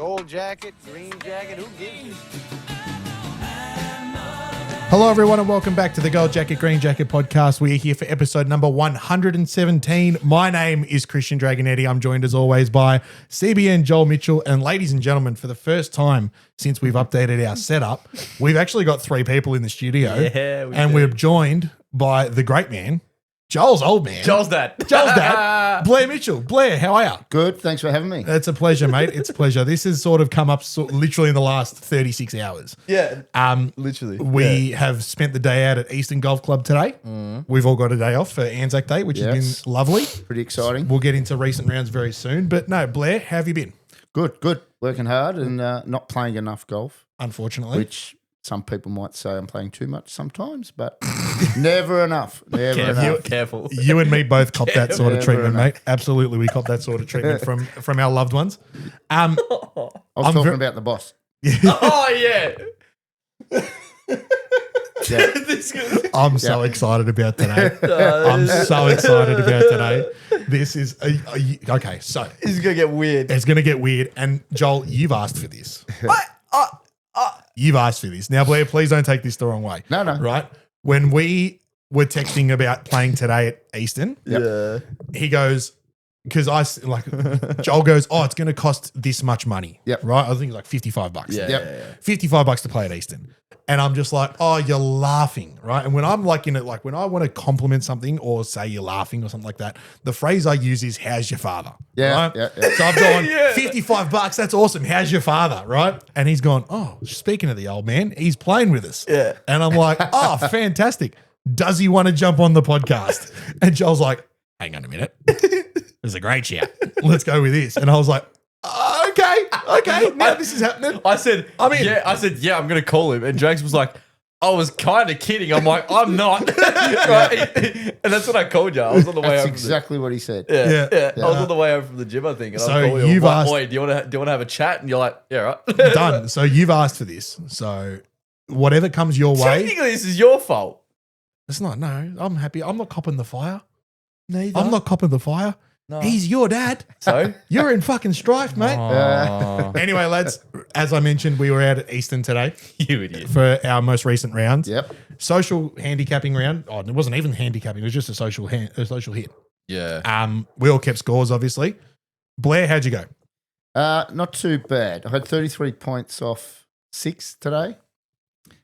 Gold jacket, green jacket, who gives you? Hello, everyone, and welcome back to the Gold Jacket, Green Jacket podcast. We are here for episode number 117. My name is Christian Dragonetti. I'm joined, as always, by CBN Joel Mitchell. And ladies and gentlemen, for the first time since we've updated our setup, we've actually got three people in the studio. Yeah, and we're joined by the great man, Joel's old man. Joel's dad. Joel's dad, Blair Mitchell. Blair, how are you? Good. Thanks for having me. It's a pleasure, mate. It's a pleasure. This has sort of come up literally in the last 36 hours. Yeah. Literally. We have spent the day out at Eastern Golf Club today. We've all got a day off for Anzac Day, which has been lovely. Pretty exciting. We'll get into recent rounds very soon. But no, Blair, how have you been? Good. Working hard and not playing enough golf, Unfortunately. which some people might say I'm playing too much sometimes, but never enough. Never enough. Careful. You and me both cop that sort of Never treatment, enough. mate. Absolutely, we cop that sort of treatment from our loved ones. I was I'm talking ver- about the boss. Oh, yeah. Yeah. I'm so excited about today. I'm so excited about today. This is okay. So This is going to get weird. it's going to get weird. And Joel, you've asked for this. You've asked for this. Now, Blair, please don't take this the wrong way. No. Right? When we were texting about playing today at Eastern, Yeah. he goes, because Joel goes, oh, it's going to cost this much money. Yep. Right? I think it's like $55. Yeah. Yep. $55 to play at Eastton. And I'm just like, oh, you're laughing, right? And when I'm like in it, like when I want to compliment something or say you're laughing or something like that, the phrase I use is, how's your father? Yeah, Right? yeah. So I've gone, Yeah. $55, that's awesome. How's your father? Right? And he's gone, oh, speaking of the old man, he's playing with us. Yeah. And I'm like, oh, fantastic. Does he want to jump on the podcast? And Joel's like, hang on a minute. This is a great shout. Let's go with this. And I was like, okay. Now this is happening. I said, I'm in. yeah, I'm going to call him. And James was like, I was kind of kidding. I'm like, I'm not. Right? And that's what I called you. I was on the way That's home. exactly what he said. Yeah. Yeah. I was on the way home from the gym, I think. And So I called you. you've I'm like, asked- boy, do you want to have a chat? And you're like, yeah, right. Done. So you've asked for this. So whatever comes your way. Technically, this is your fault. It's not. No, I'm happy. I'm not copping the fire. Neither. I'm not copping the fire. No. He's your dad. So? You're in fucking strife, mate. Oh. Anyway, lads, as I mentioned, we were out at Eastern today You idiot. for our most recent rounds. Yep. Social handicapping round. Oh, it wasn't even handicapping. It was just a social hit. Yeah. We all kept scores, obviously. Blair, how'd you go? Not too bad. I had 33 points off 6 today.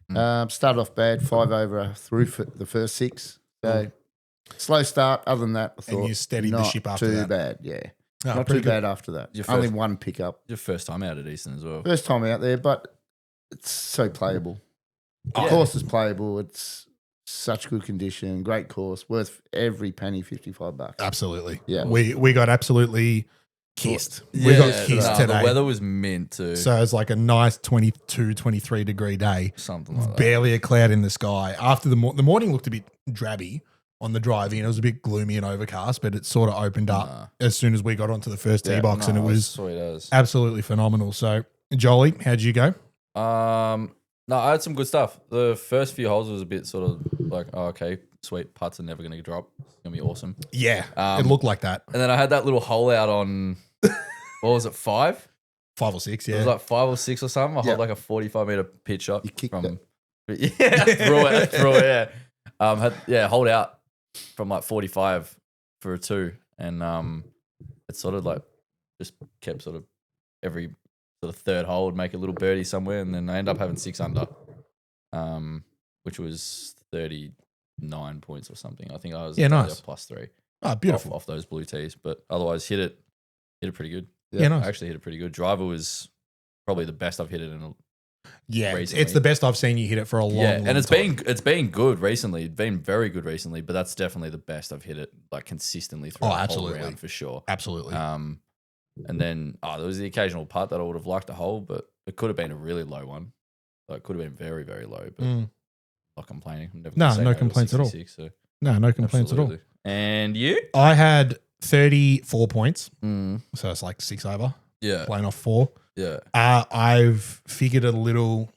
Started off bad, 5 over through for the first 6. So slow start. Other than that, I thought And you steadied the not ship after too that. bad. Yeah, Oh, not pretty too good. bad after that. Your Only first- one pickup. Your first time out at Eastern as well. First time out there, but it's so playable. The Yeah. course is playable. It's such good condition, great course, worth every penny, $55. Absolutely. Yeah. We got absolutely kissed. We got kissed today. The weather was meant to. So it's like a nice 22, 23 degree day. Something like that. Barely a cloud in the sky. After the morning looked a bit drabby on the drive in. It was a bit gloomy and overcast, but it sort of opened up as soon as we got onto the first tee box, and it was sweet as. absolutely phenomenal. So, Jolie, how'd you go? No, I had some good stuff. The first few holes was a bit sort of like, oh, okay, sweet, putts are never going to drop. It's going to be awesome. Yeah, it looked like that. And then I had that little hole out on, what was it, 5? 5 or 6, It yeah. was like 5 or 6 or something. I Yeah. hold like a 45-meter pitch shot. You kicked from, yeah, through it, yeah. Hold out from like 45 for a 2. And it's sort of like just kept sort of every sort of third hole would make a little birdie somewhere, and then I end up having 6 under, which was 39 points or something. I think I was nice. plus 3 Oh, beautiful. off those blue tees, but otherwise hit it pretty good. Yeah, nice. I actually hit it pretty good. Driver was probably the best I've hit it in a Yeah, recently. it's the best I've seen you hit it for a long, long and it's time. been good recently. It's been very good recently, but that's definitely the best I've hit it like consistently through Oh, the whole absolutely. round for sure. Absolutely. And then there was the occasional putt that I would have liked to hold, but it could have been a really low one. Like, it could have been very, very low, but not complaining. I'm never No, gonna say no to a complaints at all. 66, so no complaints at all. absolutely. And you? I had 34 points, Mm. so it's like 6 over, Yeah. playing off 4. Yeah. I've figured a little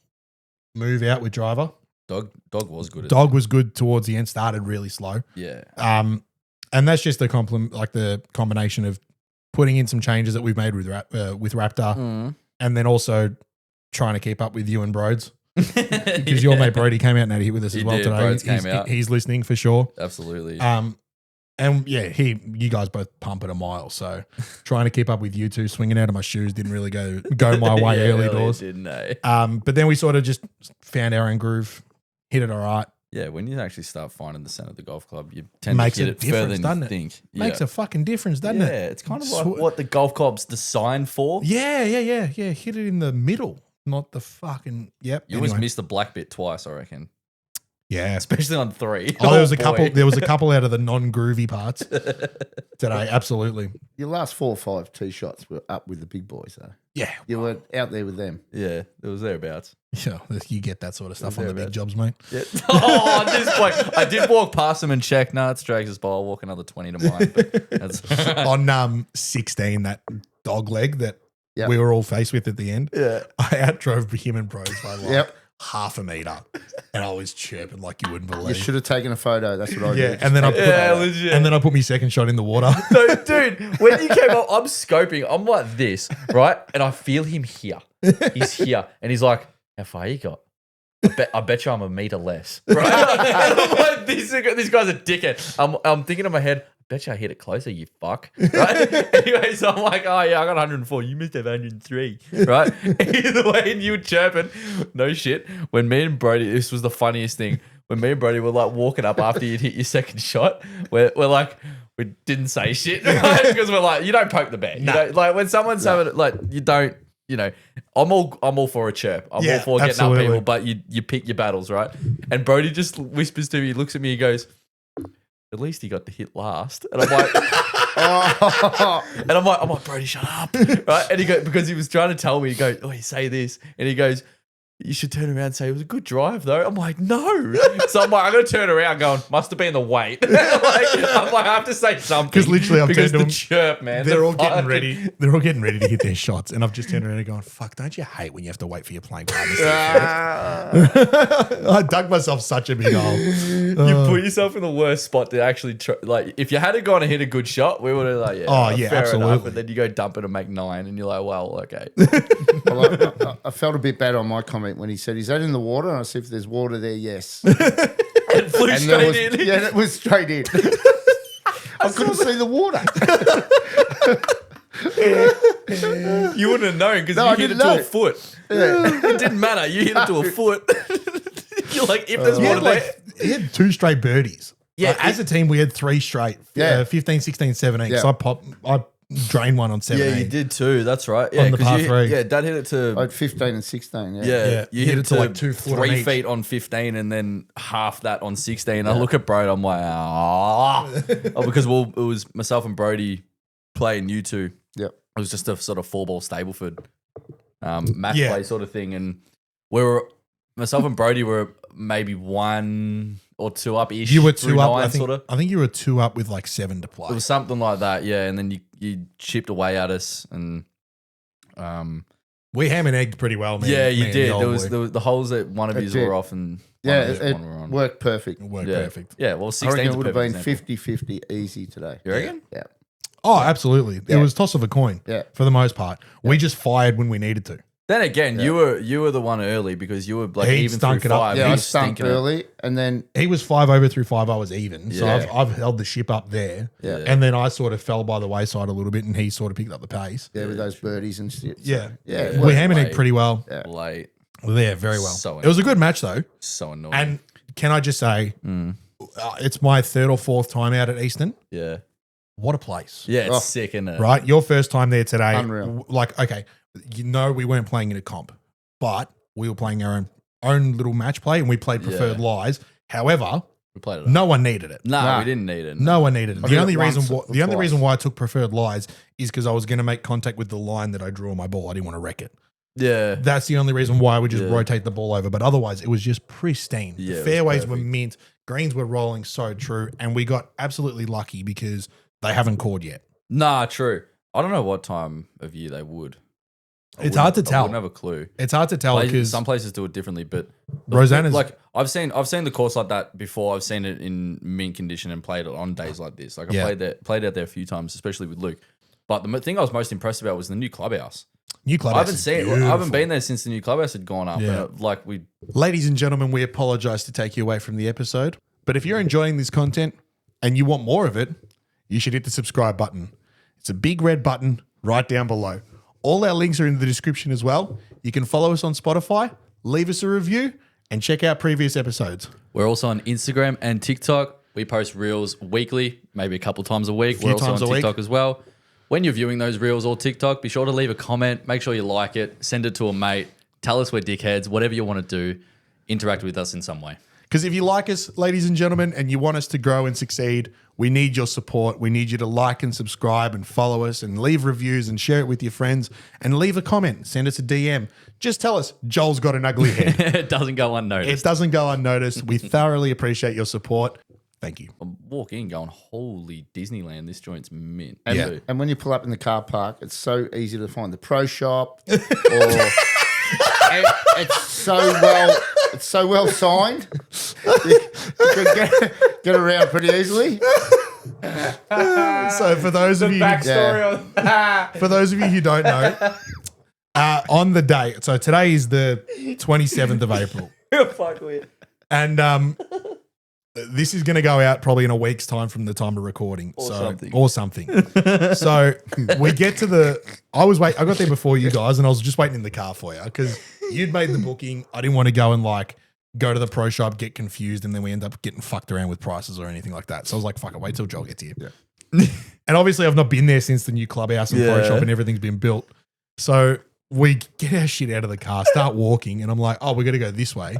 move out with driver. Dog was good. At Dog was good towards the end, started really slow. Yeah. And that's just the the combination of putting in some changes that we've made with Raptor, and then also trying to keep up with you and Broads. Because your mate Brody came out and had a hit with us as well today. Broads came out. He's listening for sure. Absolutely. And yeah, you guys both pump at a mile. So trying to keep up with you two, swinging out of my shoes didn't really go my way early doors. Didn't they? But then we sort of just found our own groove, hit it all right. Yeah, when you actually start finding the center of the golf club, you tend Makes to hit a it further difference, than you doesn't it? think. Makes a fucking difference, doesn't yeah, it? it's kind of like what the golf club's designed for. Yeah. Hit it in the middle, not the fucking. Yep. You always missed the black bit twice, I reckon. Yeah. Especially on 3. Oh, there was a boy. couple. There was a couple out of the non-groovy parts today. Absolutely. Your last 4 or 5 tee shots were up with the big boys, though. Yeah. You were out there with them. Yeah, it was thereabouts. Yeah. You get that sort of stuff on the big thereabouts. jobs, mate. Yeah. Oh, at this point, I did walk past them and check. No, it's Drags' ball. I'll walk another 20 to mine. But that's On 16, that dog leg that Yep. we were all faced with at the end. yeah. I outdrove him and Bros by like Yep. half a meter, and I was chirping like you wouldn't You believe. should have taken a photo. That's what I Yeah, did. and then I put, Yeah, legit. and then I put my second shot in the water. No, dude, when you came up, I'm scoping. I'm like this, right? And I feel him here. He's here. And he's like, how far you got? I bet you I'm a meter less. Right? And I'm like, this guy's a dickhead. I'm thinking in my head, I bet you I hit it closer, you fuck. Right? Anyway, so I'm like, oh yeah, I got 104. You missed 103. Right? Either way, and you were chirping. No shit. When me and Brody, this was the funniest thing. When me and Brody were like walking up after you'd hit your second shot, we're like, we didn't say shit. Right? Because we're like, you don't poke the bear. You don't, like when someone's having it, like you don't, you know, I'm all for a chirp. I'm all for getting absolutely. up people, but you pick your battles, right? And Brody just whispers to me, he looks at me, he goes, at least he got to hit last. And I'm like, and I'm like, Brody, shut up. Right? And he goes, because he was trying to tell me, he goes, oh, you say this. And he goes, you should turn around and say it was a good drive though. I'm like, no. So I'm like, I'm gonna turn around going, must have been the weight. I'm like, I have to say something. Because literally I've because turned the to chirp, man. They're all getting fucking- ready. They're all getting ready to hit their shots, and I've just turned around and gone, "Fuck! Don't you hate when you have to wait for your playing partners?" I dug myself such a big hole. You put yourself in the worst spot to actually try, like if you had gone and hit a good shot, we would have like, yeah, Oh, yeah, fair enough. absolutely. But then you go dump it and make 9, and you're like, well, okay. Well, I felt a bit bad on my comment when he said, is that in the water? And I said, if there's water there, yes. It flew And there straight was, in. yeah, it was straight in. I couldn't see the water. You wouldn't have known because No, you I hit it didn't to know. a foot. It didn't matter. You hit it to a foot. You're like, if there's He water had, there. he had 2 straight birdies. Yeah, Like, as a team, we had 3 straight. Yeah. 15, 16, 17. Yeah. So I drained one on 17. Yeah, you did too. That's right. Yeah, On the 'cause par you, 3. Yeah, Dad hit it to. I had 15 and 16, yeah. Yeah, you hit it to like 2 foot on 3 each. feet on 15 and then half that on 16. I look at Brody, I'm like, oh, because it was myself and Brody playing you two. Yep. It was just a sort of 4-ball Stableford match Yeah. play sort of thing. And myself and Brody were maybe 1 or 2 up ish. You were 2 up. I think you were 2 up with like 7 to play. It was something like that, yeah. And then you chipped away at us, and We ham and egged pretty well, man. yeah, you me and did. the there old was boy. the holes that one of It yous did. were off, and Yeah, one of yous it one were on. worked perfect. It worked Yeah. perfect. Yeah, well, I 16 reckon it would have been 50-50 easy today. You reckon? Yeah. Oh, absolutely. It Yeah. was toss of a coin Yeah. for the most part. We just fired when we needed to. Then again, you were the one early because you were like He even stunk through it up. 5. Yeah, he I was stunk stinking it. early, and then He was 5 over through 5. I was even. So Yeah. I've held the ship up there. Yeah. And then I sort of fell by the wayside a little bit, and he sort of picked up the pace. with those birdies and shit. So, Yeah. yeah. it We worked. ham and egged Late. pretty well. Yeah. Late, Yeah, very well. So It was a good match, though. so annoying. And can I just say, it's my 3rd or 4th time out at Easton. yeah, What a place. yeah, it's Oh. sick, isn't it? Right? Your first time there today. Unreal. Like, okay, we weren't playing in a comp, but we were playing our own little match play, and we played preferred Yeah. lies. However, We played it. no one needed it. Nah, Nah. we didn't need it. No one needed it. I The did only it reason once or the only twice. reason why I took preferred lies is because I was going to make contact with the line that I drew on my ball. I didn't want to wreck it. Yeah, That's the only reason why I would just Yeah. rotate the ball over. But otherwise, it was just pristine. Yeah, it The was fairways were perfect. mint, greens were rolling so true, and we got absolutely lucky because they haven't caught yet. nah, true. I don't know what time of year they would. It's hard to I tell. wouldn't have a clue. It's hard to tell because Some places do it differently, but Rosanna's like I've seen the course like that before. I've seen it in mint condition and played it on days like this. Like I Yeah. played out there a few times, especially with Luke. But the thing I was most impressed about was the new clubhouse. New clubhouse. I haven't is seen. I beautiful. haven't been there since the new clubhouse had gone up. Yeah. Like we. Ladies and gentlemen, we apologize to take you away from the episode. But if you're enjoying this content and you want more of it, you should hit the subscribe button. It's a big red button right down below. All our links are in the description as well. You can follow us on Spotify, leave us a review, and check out previous episodes. We're also on Instagram and TikTok. We post reels weekly, maybe a couple times a week. We're also times on a week. TikTok as well. When you're viewing those reels or TikTok, be sure to leave a comment. Make sure you like it. Send it to a mate. Tell us we're dickheads. Whatever you want to do, interact with us in some way. Because if you like us, ladies and gentlemen, and you want us to grow and succeed, we need your support. We need you to like and subscribe and follow us and leave reviews and share it with your friends and leave a comment. Send us a DM. Just tell us Joel's got an ugly head. It doesn't go unnoticed. It doesn't go unnoticed. We thoroughly appreciate your support. Thank you. I walk in going, holy Disneyland, this joint's mint. And, Yeah. and when you pull up in the car park, it's so easy to find the pro shop or it's so well signed. You can get around pretty easily. So for those of you, for those of you who don't know, on the day, so today is the 27th of April, and this is going to go out probably in a week's time from the time of recording, or something. So we get to I got there before you guys, and I was just waiting in the car for you because you'd made the booking. I didn't want to go and go to the pro shop, get confused, and then we end up getting fucked around with prices or anything like that. So I was like, fuck it, wait till Joel gets here. Yeah. And obviously I've not been there since the new clubhouse and pro shop and everything's been built. So we get our shit out of the car, start walking, and I'm like, oh, we're going to go this way.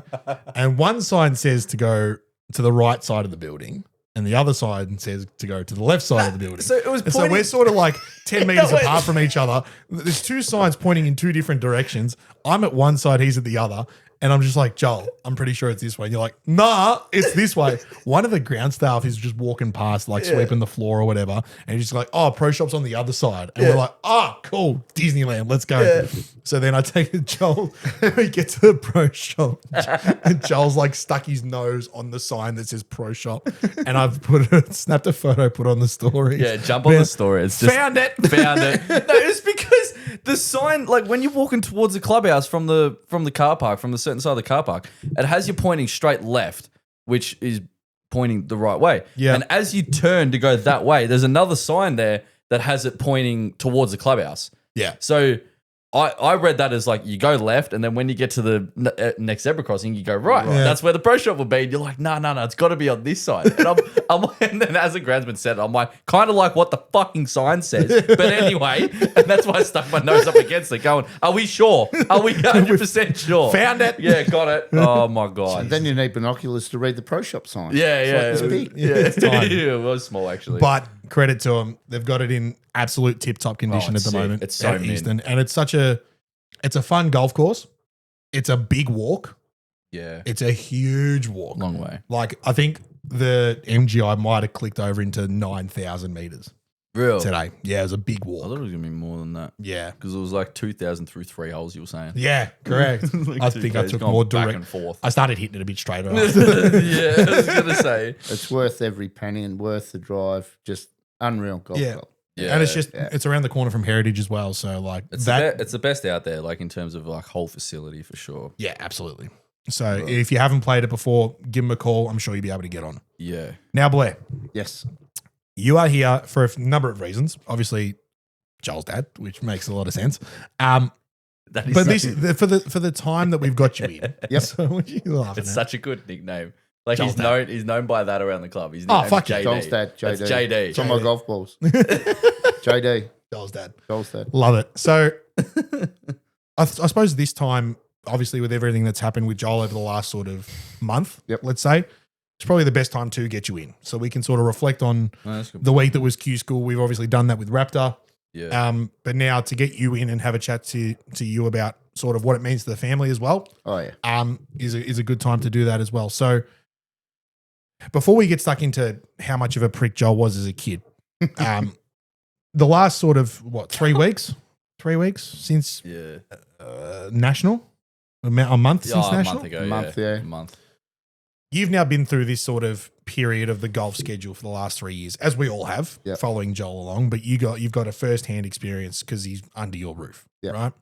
And one sign says to go to the right side of the building, and the other side says to go to the left side of the building. So it was And so we're sort of like 10 meters apart from each other. There's two signs pointing in two different directions. I'm at one side, he's at the other. And I'm just like, Joel, I'm pretty sure it's this way. And you're like, nah, it's this way. One of the ground staff is just walking past, sweeping the floor or whatever. And he's just like, oh, pro shop's on the other side. And we're like, oh, cool, Disneyland, let's go. Yeah. So then I take Joel, we get to the pro shop. And Joel's stuck his nose on the sign that says pro shop. And I've snapped a photo, put on the story. Yeah, jump on the story. It's just Found it. Found it. No, it's because the sign, when you're walking towards the clubhouse from the car park, from the certain side of the car park, it has you pointing straight left, which is pointing the right way. Yeah. And as you turn to go that way, there's another sign there that has it pointing towards the clubhouse. Yeah. So I read that as you go left, and then when you get to the next zebra crossing, you go right. Yeah. That's where the pro shop will be. And you're like, no, it's got to be on this side. And and then as the groundsman said it, I'm like, kind of like what the fucking sign says. But anyway, and that's why I stuck my nose up against it, going, are we sure? Are we 100% sure? Found it. Yeah, got it. Oh my god. Then you need binoculars to read the pro shop sign. Yeah. It's big. Yeah, It's tiny. yeah, it was small actually. But credit to them, they've got it in absolute tip-top condition at it's the sick. moment. It's so at mint. Easton, and it's it's a fun golf course. It's a big walk. yeah, It's a huge walk. long way. I think the MGI might have clicked over into 9,000 meters Real. today. Yeah, it was a big I walk. thought it was gonna be more than that Yeah. because it was 2,000 through 3 holes. You were saying. Yeah, correct. I think I 2K, took gone more back direct. and forth. I started hitting it a bit straighter. Yeah, I was gonna say. It's worth every penny and worth the drive. Just unreal golf Yeah. club. Yeah, And it's around the corner from Heritage as well. So it's that. it's the best out there, in terms of whole facility for sure. Yeah, absolutely. So if you haven't played it before, give them a call. I'm sure you'll be able to get on. Yeah, Now, Blair, Yes. you are here for a number of reasons. Obviously, Joel's dad, which makes a lot of sense. that is But for the time that we've got you in. Yep. So what are you laughing it's at? such a good nickname. Joel's He's known by that around the club. His Oh, nickname's fuck you. JD. Joel's dad, JD. That's JD. It's on my golf balls. JD. Joel's dad. Joel's dad. Love it. So I suppose this time, obviously, with everything that's happened with Joel over the last sort of month, Yep. let's say, it's probably the best time to get you in. So we can sort of reflect on Oh, that's good. the week that was Q School. We've obviously done that with Raptor. Yeah. But now to get you in and have a chat to you about sort of what it means to the family as well, Oh, yeah. is a good time to do that as well. So before we get stuck into how much of a prick Joel was as a kid, the last sort of 3 weeks? 3 weeks since Yeah. national? A month since a national? month ago. Month, yeah. yeah. A month. You've now been through this sort of period of the golf schedule for the last 3 years, as we all have, Yep. following Joel along. But you've got a first hand experience because he's under your roof, Yep. right?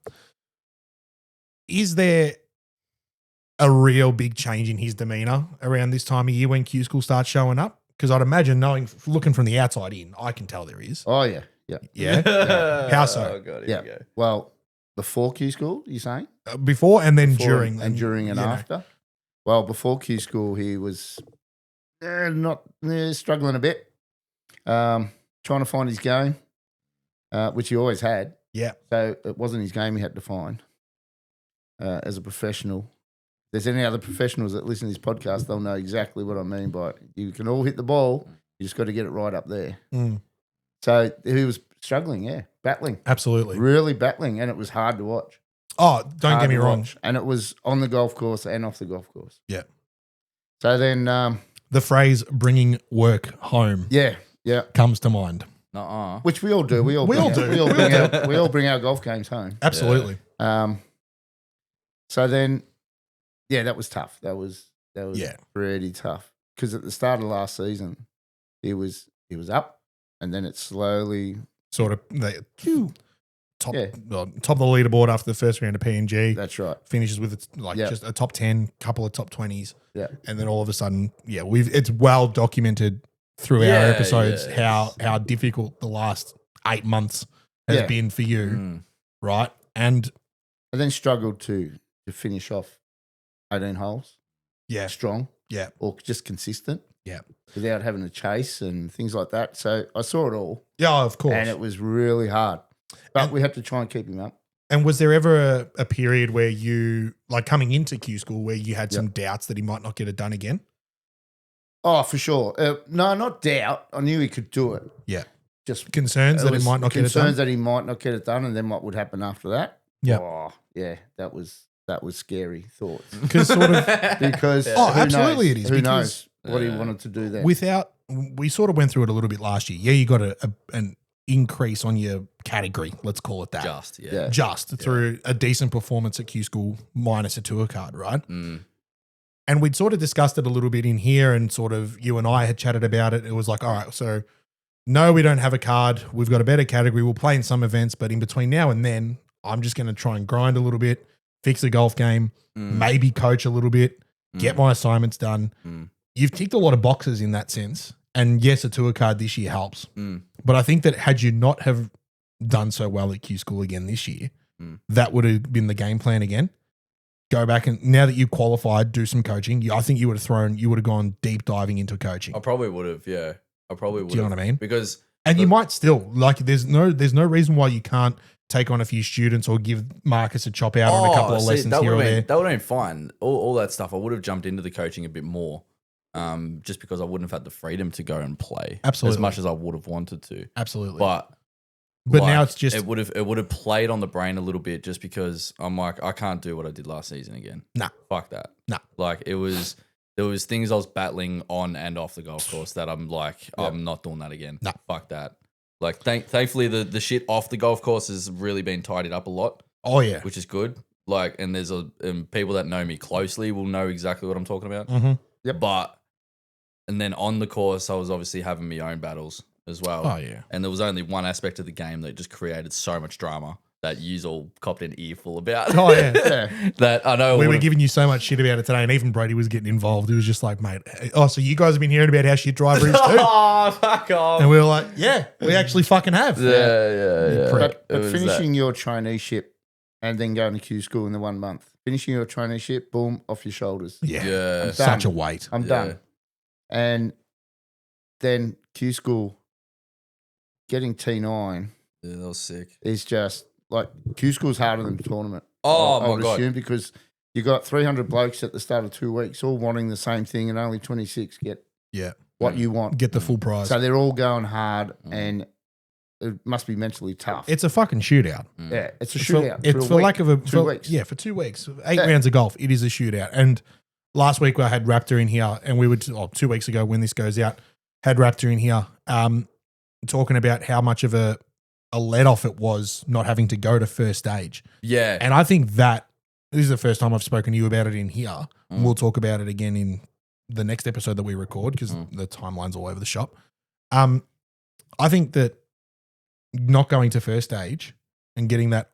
Is there a real big change in his demeanor around this time of year when Q School starts showing up? Because I'd imagine, looking from the outside in, I can tell there is. Oh, yeah. Yeah. Yeah. How so? Oh, God, Yeah. here we go. Well, before Q School, you saying? Before and then Before during. and during and you know. after. Well, before Q School, he was struggling a bit, trying to find his game, which he always had. Yeah. So it wasn't his game he had to find as a professional. If there's any other professionals that listen to this podcast, they'll know exactly what I mean by you can all hit the ball, you just got to get it right up there. Mm, So he was struggling, battling, absolutely. really battling, and it was hard to watch. Oh, don't Hard get me to wrong. watch. And it was on the golf course and off the golf course. Yeah. So then, The phrase "bringing work home" yeah, comes to mind. Nuh-uh. which we all do. We all We all do. We all bring our golf games home. Absolutely. So then, that was tough. That was Yeah. pretty tough because at the start of last season, he was up, and then it slowly. Sort of the top Yeah. top of the leaderboard after the first round of PNG. That's right. Finishes with Yeah. just a top 10, couple of top 20s. Yeah. And then all of a sudden, it's well documented through our Yeah, episodes yeah. how difficult the last 8 months has Yeah. been for you, Mm. right? And And then struggled to finish off 18 holes yeah, strong. Yeah. Or just consistent. Yeah. Without having to chase and things like that. So I saw it all, yeah, of course. and it was really hard. But And- we had to try and keep him up. And was there ever a period where you, like coming into Q School, where you had some doubts that he might not get it done again? Oh, for sure. No, not doubt. I knew he could do it. Yeah. Just Concerns that he was might not get it done? concerns that he might not get it done, and then what would happen after that? Yeah. Oh, yeah. That was scary thoughts. Because sort of Because Oh, who absolutely knows? it is, Who because- knows what he wanted to do then? we sort of went through it a little bit last year. Yeah, you got an increase on your category, let's call it that. Just, yeah. Yeah. Just through a decent performance at Q School minus a tour card, right? Mm. And we'd sort of discussed it a little bit in here, and sort of you and I had chatted about it. It was like, all right, so no, we don't have a card. We've got a better category. We'll play in some events, but in between now and then, I'm just going to try and grind a little bit, fix the golf game, maybe coach a little bit, get my assignments done. Mm. You've ticked a lot of boxes in that sense. And yes, a tour card this year helps. Mm. But I think that had you not have done so well at Q School again this year, Mm. that would have been the game plan again. Go back and now that you qualified, do some coaching. I think you would have gone deep diving into coaching. I probably would have, yeah. I probably would Do you know what I mean? Because And you might still like. There's no reason why you can't take on a few students or give Marcus a chop out on a couple of lessons that here would or have there. been, that would have been fine. All that stuff, I would have jumped into the coaching a bit more, just because I wouldn't have had the freedom to go and play Absolutely. as much as I would have wanted to. Absolutely. But Now it's just it would have played on the brain a little bit, just because I'm like, I can't do what I did last season again. Nah. Fuck that. Nah. Like there was things I was battling on and off the golf course that I'm like, I'm not doing that again. Nah. Fuck that. Like thankfully the shit off the golf course has really been tidied up a lot, oh yeah. which is good. Like, and there's people that know me closely will know exactly what I'm talking about. Mm-hmm. Yep. But and then on the course, I was obviously having my own battles as well. Oh yeah. And there was only one aspect of the game that just created so much drama that yous all copped an earful about. Oh yeah. Yeah. That I know We were would've- giving you so much shit about it today, and even Brady was getting involved. He was just like, mate, so you guys have been hearing about how shit driver is too? Oh, fuck off. And we were like, yeah, we actually fucking have. Yeah. prick. But It was finishing your traineeship and then going to Q School in the 1 month, finishing your traineeship, boom, off your shoulders. Yeah. Yeah. I'm Such a done. weight. I'm Yeah. done. And then Q School getting T9 Yeah, that was sick. is just like Q School's harder than the tournament. Oh, I my would God. assume, because you got 300 blokes at the start of 2 weeks all wanting the same thing, and only 26 get Yeah. what you want. Get the full prize. So they're all going hard, and it must be mentally tough. It's a fucking shootout. Yeah, it's a For- shootout. It's a for week, lack of a 2 weeks. Yeah, for 2 weeks, 8 Yeah. rounds of golf. It is a shootout. And last week I had Raptor in here, and we would 2 weeks ago when this goes out, had Raptor in here, talking about how much of a let off it was not having to go to first stage. Yeah. And I think that this is the first time I've spoken to you about it in here. And we'll talk about it again in the next episode that we record because the timeline's all over the shop. I think that not going to first stage and getting that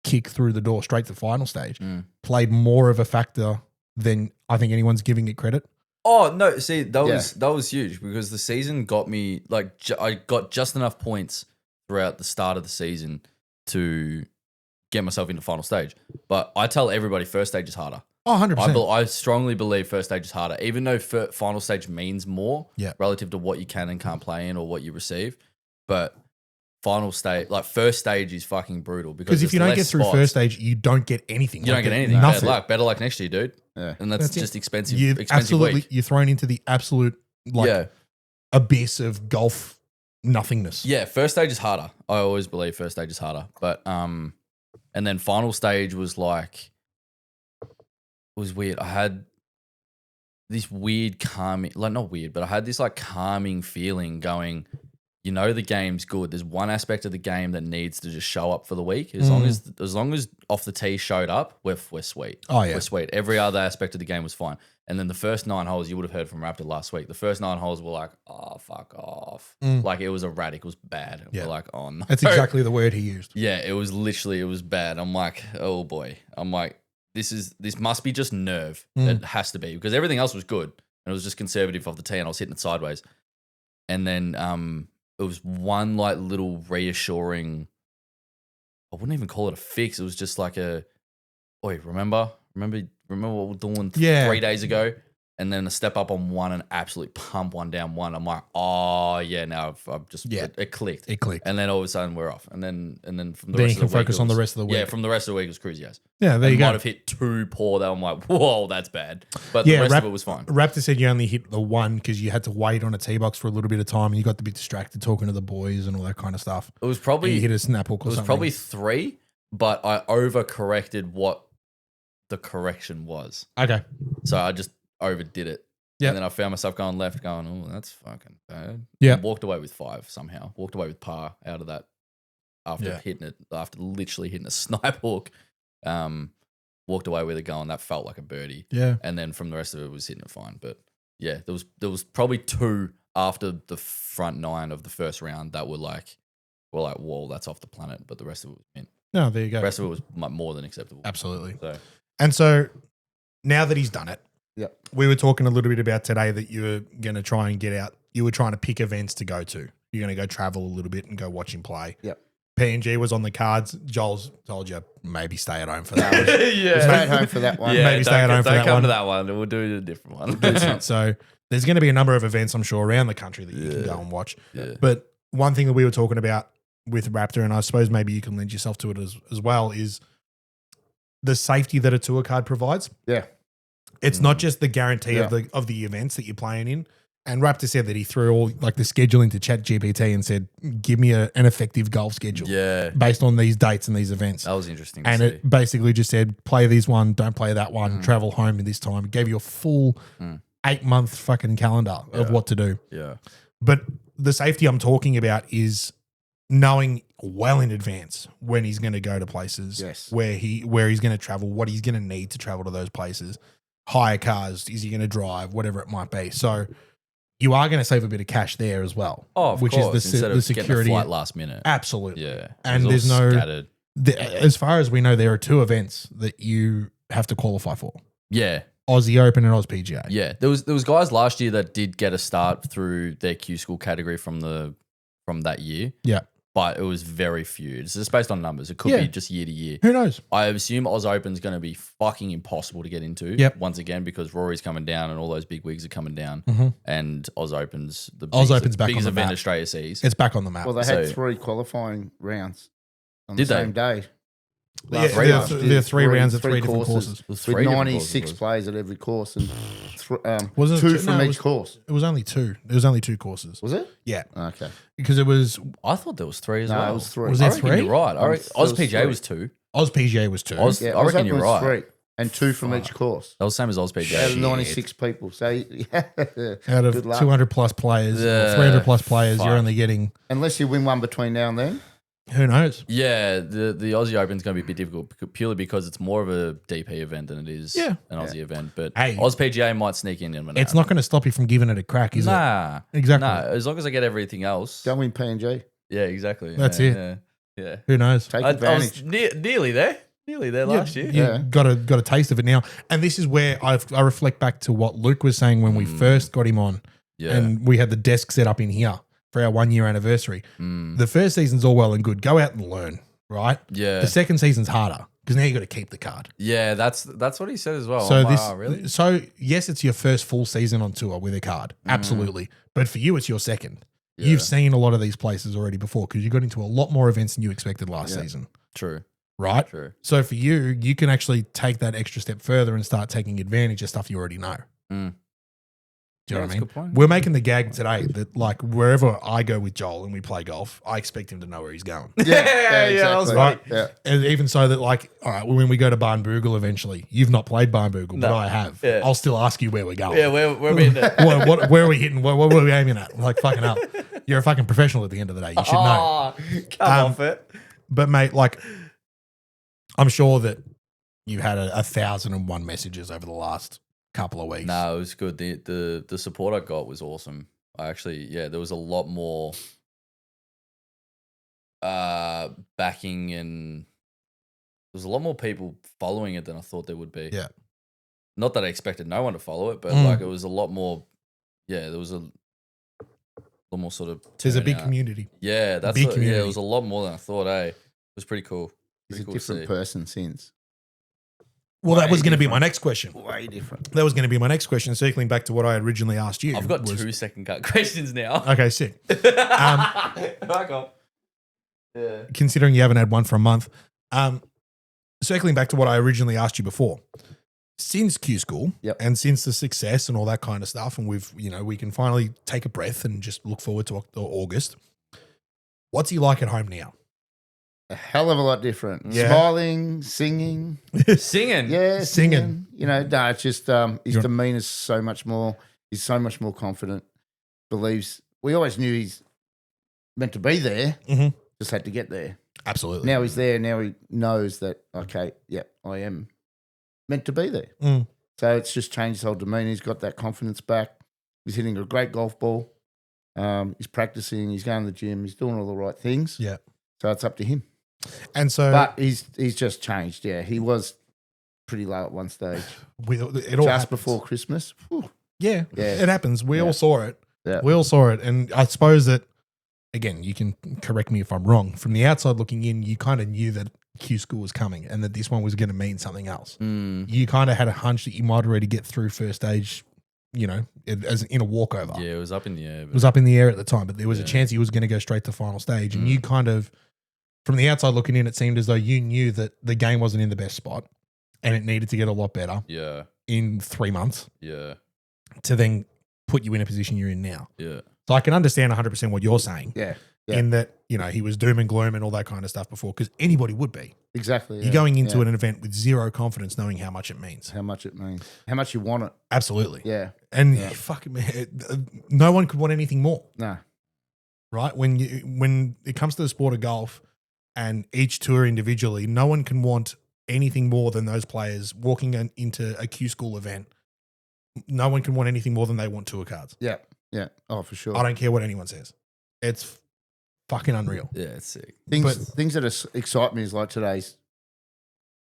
kick through the door straight to final stage played more of a factor than I think anyone's giving it credit. Oh no! See, that was huge because the season got me like I got just enough points throughout the start of the season to get myself into final stage. But I tell everybody first stage is harder. Oh, 100%. I strongly believe first stage is harder, even though final stage means more relative to what you can and can't play in or what you receive. But final stage, like first stage, is fucking brutal because if you don't get through first stage, you don't get anything. You don't get anything. Nothing. Better luck next year, dude. Yeah. And that's just expensive. Absolutely, week. you're thrown into the absolute abyss of golf nothingness. Yeah, first stage is harder. I always believe first stage is harder. But and then final stage was like it was weird. I had this weird calming, like not weird, but I had this like calming feeling going, you know, the game's good. There's one aspect of the game that needs to just show up for the week. As long as off the tee showed up, we're sweet. Oh yeah, we're sweet. Every other aspect of the game was fine. And then the first 9 holes, you would have heard from Raptor last week. The first 9 holes were like, oh fuck off. Like it was erratic. It was bad. Yeah. We're like, oh no. That's exactly the word he used. Yeah, it was bad. I'm like, oh boy. I'm like, this must be just nerve. It has to be because everything else was good. And it was just conservative off the tee and I was hitting it sideways. And then it was one like little reassuring, I wouldn't even call it a fix. It was just like remember what we were doing 3 days ago? And then a step up on one and absolutely pump one down one. I'm like, oh yeah, now I've just it clicked. It clicked. And then all of a sudden we're off. And then from the then rest you of can the week, focus on the rest of the week. Yeah, from the rest of the week it was cruisy as. Yeah, there you go. Might have hit 2 poor that I'm like, whoa, that's bad. But the rest of it was fine. Raptor said you only hit the one because you had to wait on a tee box for a little bit of time and you got a bit distracted talking to the boys and all that kind of stuff. It was probably you hit a snap hook or something. It was probably 3, but I overcorrected what the correction was. Okay. So I just overdid it. Yeah. And then I found myself going left, going, oh, that's fucking bad. Yeah. Walked away with 5 somehow. Walked away with par out of that after literally hitting a snipe hook. Walked away with it going, that felt like a birdie. Yeah. And then from the rest of it was hitting it fine. But yeah, there was probably 2 after the front 9 of the first round that were like, whoa, that's off the planet. But the rest of it was mint. No, there you go. The rest of it was more than acceptable. Absolutely. So now that he's done it, we were talking a little bit about today that you were going to try and get out. You were trying to pick events to go to. You're going to go travel a little bit and go watch him play. Yep. PNG was on the cards. Joel's told you maybe stay at home for that. Yeah. Stay at home for that one. Yeah, maybe stay at home for that one. Don't come to that one. We'll do a different one. So there's going to be a number of events, I'm sure, around the country that you can go and watch. Yeah. But one thing that we were talking about with Raptor, and I suppose maybe you can lend yourself to it as well, is the safety that a tour card provides. Yeah. It's not just the guarantee of the events that you're playing in. And Raptor said that he threw all like the schedule into ChatGPT and said, give me an effective golf schedule based on these dates and these events. That was interesting. And it basically just said, play this one, don't play that one, travel home in this time. It gave you a full 8-month fucking calendar of what to do. Yeah. But the safety I'm talking about is knowing well in advance when he's going to go to places, where he's going to travel, what he's going to need to travel to those places, hire cars, is he going to drive, whatever it might be. So you are going to save a bit of cash there as well. Oh, of which course. is the Instead security. of getting a flight last minute. Absolutely. Yeah. And there's no, as far as we know, there are 2 events that you have to qualify for. Yeah. Aussie Open and Oz PGA. Yeah. There was guys last year that did get a start through their Q school category from that year. Yeah. But it was very few. It's just based on numbers. It could be just year to year. Who knows? I assume Oz Open's going to be fucking impossible to get into. Yep. Once again, because Rory's coming down and all those big wigs are coming down. And Oz Open's the Oz Open's back biggest on the event map. Australia sees. It's back on the map. Well, they had 3 qualifying rounds on the same day. Yeah, there are 3 rounds at 3 different courses. With 96 players at every course and Was it 2 from each course. It was only 2. There was only 2 courses. Was it? Yeah. Okay. Because it was I thought there was 3 as No, well. it was 3. Was there I reckon 3? You're right. Oz was PGA 3. was 2. Oz PGA was 2. I reckon you're right. 3 and 2 from each course. That was the same as Oz PGA. Out of 96 people. So out of 200 plus players, 300 plus players, you're only getting. Unless you win one between now and then. Who knows? Yeah, the Aussie Open's going to be a bit difficult purely because it's more of a DP event than it is an Aussie event. But Hey. Oz PGA might sneak in. It's not going to stop you from giving it a crack, is it? Nah, Exactly. Nah, as long as I get everything else. Don't win PNG. Yeah, exactly. That's yeah, it. Yeah. Who knows? Take I was advantage. nearly there. Nearly there last year. You got a taste of it now. And this is where I reflect back to what Luke was saying when we first got him on. Yeah. And we had the desk set up in here for our 1 year anniversary. The first season's all well and good. Go out and learn, right? Yeah. The second season's harder because now you got to keep the card. Yeah, that's what he said as well. So I'm like, this, oh, really? so yes, it's your first full season on tour with a card, absolutely. But for you, it's your second. Yeah. You've seen a lot of these places already before because you got into a lot more events than you expected last season, True. right? True. So for you can actually take that extra step further and start taking advantage of stuff you already know. Do you know what I That's mean? a good point. We're making the gag today that like wherever I go with Joel and we play golf, I expect him to know where he's going. that was Right? Yeah. And even so that like, all right, when we go to Barnbougle eventually, you've not played Barnbougle, but No. I have. Yeah. I'll still ask you where we're going. Yeah, we're being there. Where are we hitting? What are we aiming at? Like fucking hell. You're a fucking professional at the end of the day. You should know. Oh, come off it. But mate, like, I'm sure that you've had 1,001 messages over the last couple of weeks. No, it was good. The support I got was awesome. I actually, there was a lot more backing and there was a lot more people following it than I thought there would be. Yeah. Not that I expected no one to follow it, but like it was a lot more. Yeah, there was a lot more sort of. There's a big turnout. community. Yeah, that's big yeah. community. It was a lot more than I thought. It was pretty cool. He's Pretty a cool to different see. person since. Well, that Way was going to be my different. next question. Way different. That was going to be my next question, circling back to what I originally asked you. I've got was- 2 second cut questions now. Okay, sick. Back off. Yeah. Considering you haven't had one for a month. Circling back to what I originally asked you before. Since Q School Yep. and since the success and all that kind of stuff, and we can finally take a breath and just look forward to August. What's he like at home now? A hell of a lot different. Yeah. Smiling, singing. Singing. Yeah, Singing. You know, no, it's just his You're- demeanor's so much more. He's so much more confident. Believes. We always knew he's meant to be there. Mhm. Just had to get there. Absolutely. Now he's there. Now he knows that. Okay, yep, I am meant to be there. Mm. So it's just changed his whole demeanor. He's got that confidence back. He's hitting a great golf ball. He's practicing. He's going to the gym. He's doing all the right things. Yeah. So it's up to him. And so But he's just changed. Yeah, he was pretty low at one stage. it all Just happens. before Christmas. Whew. Yeah, Yeah. it happens. We Yeah. all saw it. Yeah. We all saw it. And I suppose that, again, you can correct me if I'm wrong. From the outside looking in, you kind of knew that Q School was coming and that this one was going to mean something else. You kind of had a hunch that you might already get through first stage, as in a walkover. Yeah, it was up in the air. It was up in the air at the time, but there was a Yeah. chance he was going to go straight to final stage. And you kind of, from the outside looking in, it seemed as though you knew that the game wasn't in the best spot and it needed to get a lot better Yeah, in 3 months yeah, to then put you in a position you're in now. yeah. So I can understand 100% what you're saying Yeah. Yeah. in that, he was doom and gloom and all that kind of stuff before because anybody would be. Exactly. You're yeah. going into Yeah. an event with zero confidence knowing how much it means. How much it means. How much you want it. Absolutely. Yeah. And Yeah. fucking no one could want anything more. No. Right? When it comes to the sport of golf and each tour individually, no one can want anything more than those players walking into a Q School event. No one can want anything more than they want tour cards. Yeah. Yeah. Oh, for sure. I don't care what anyone says. It's fucking unreal. Yeah, it's sick. Things that excite me is like today's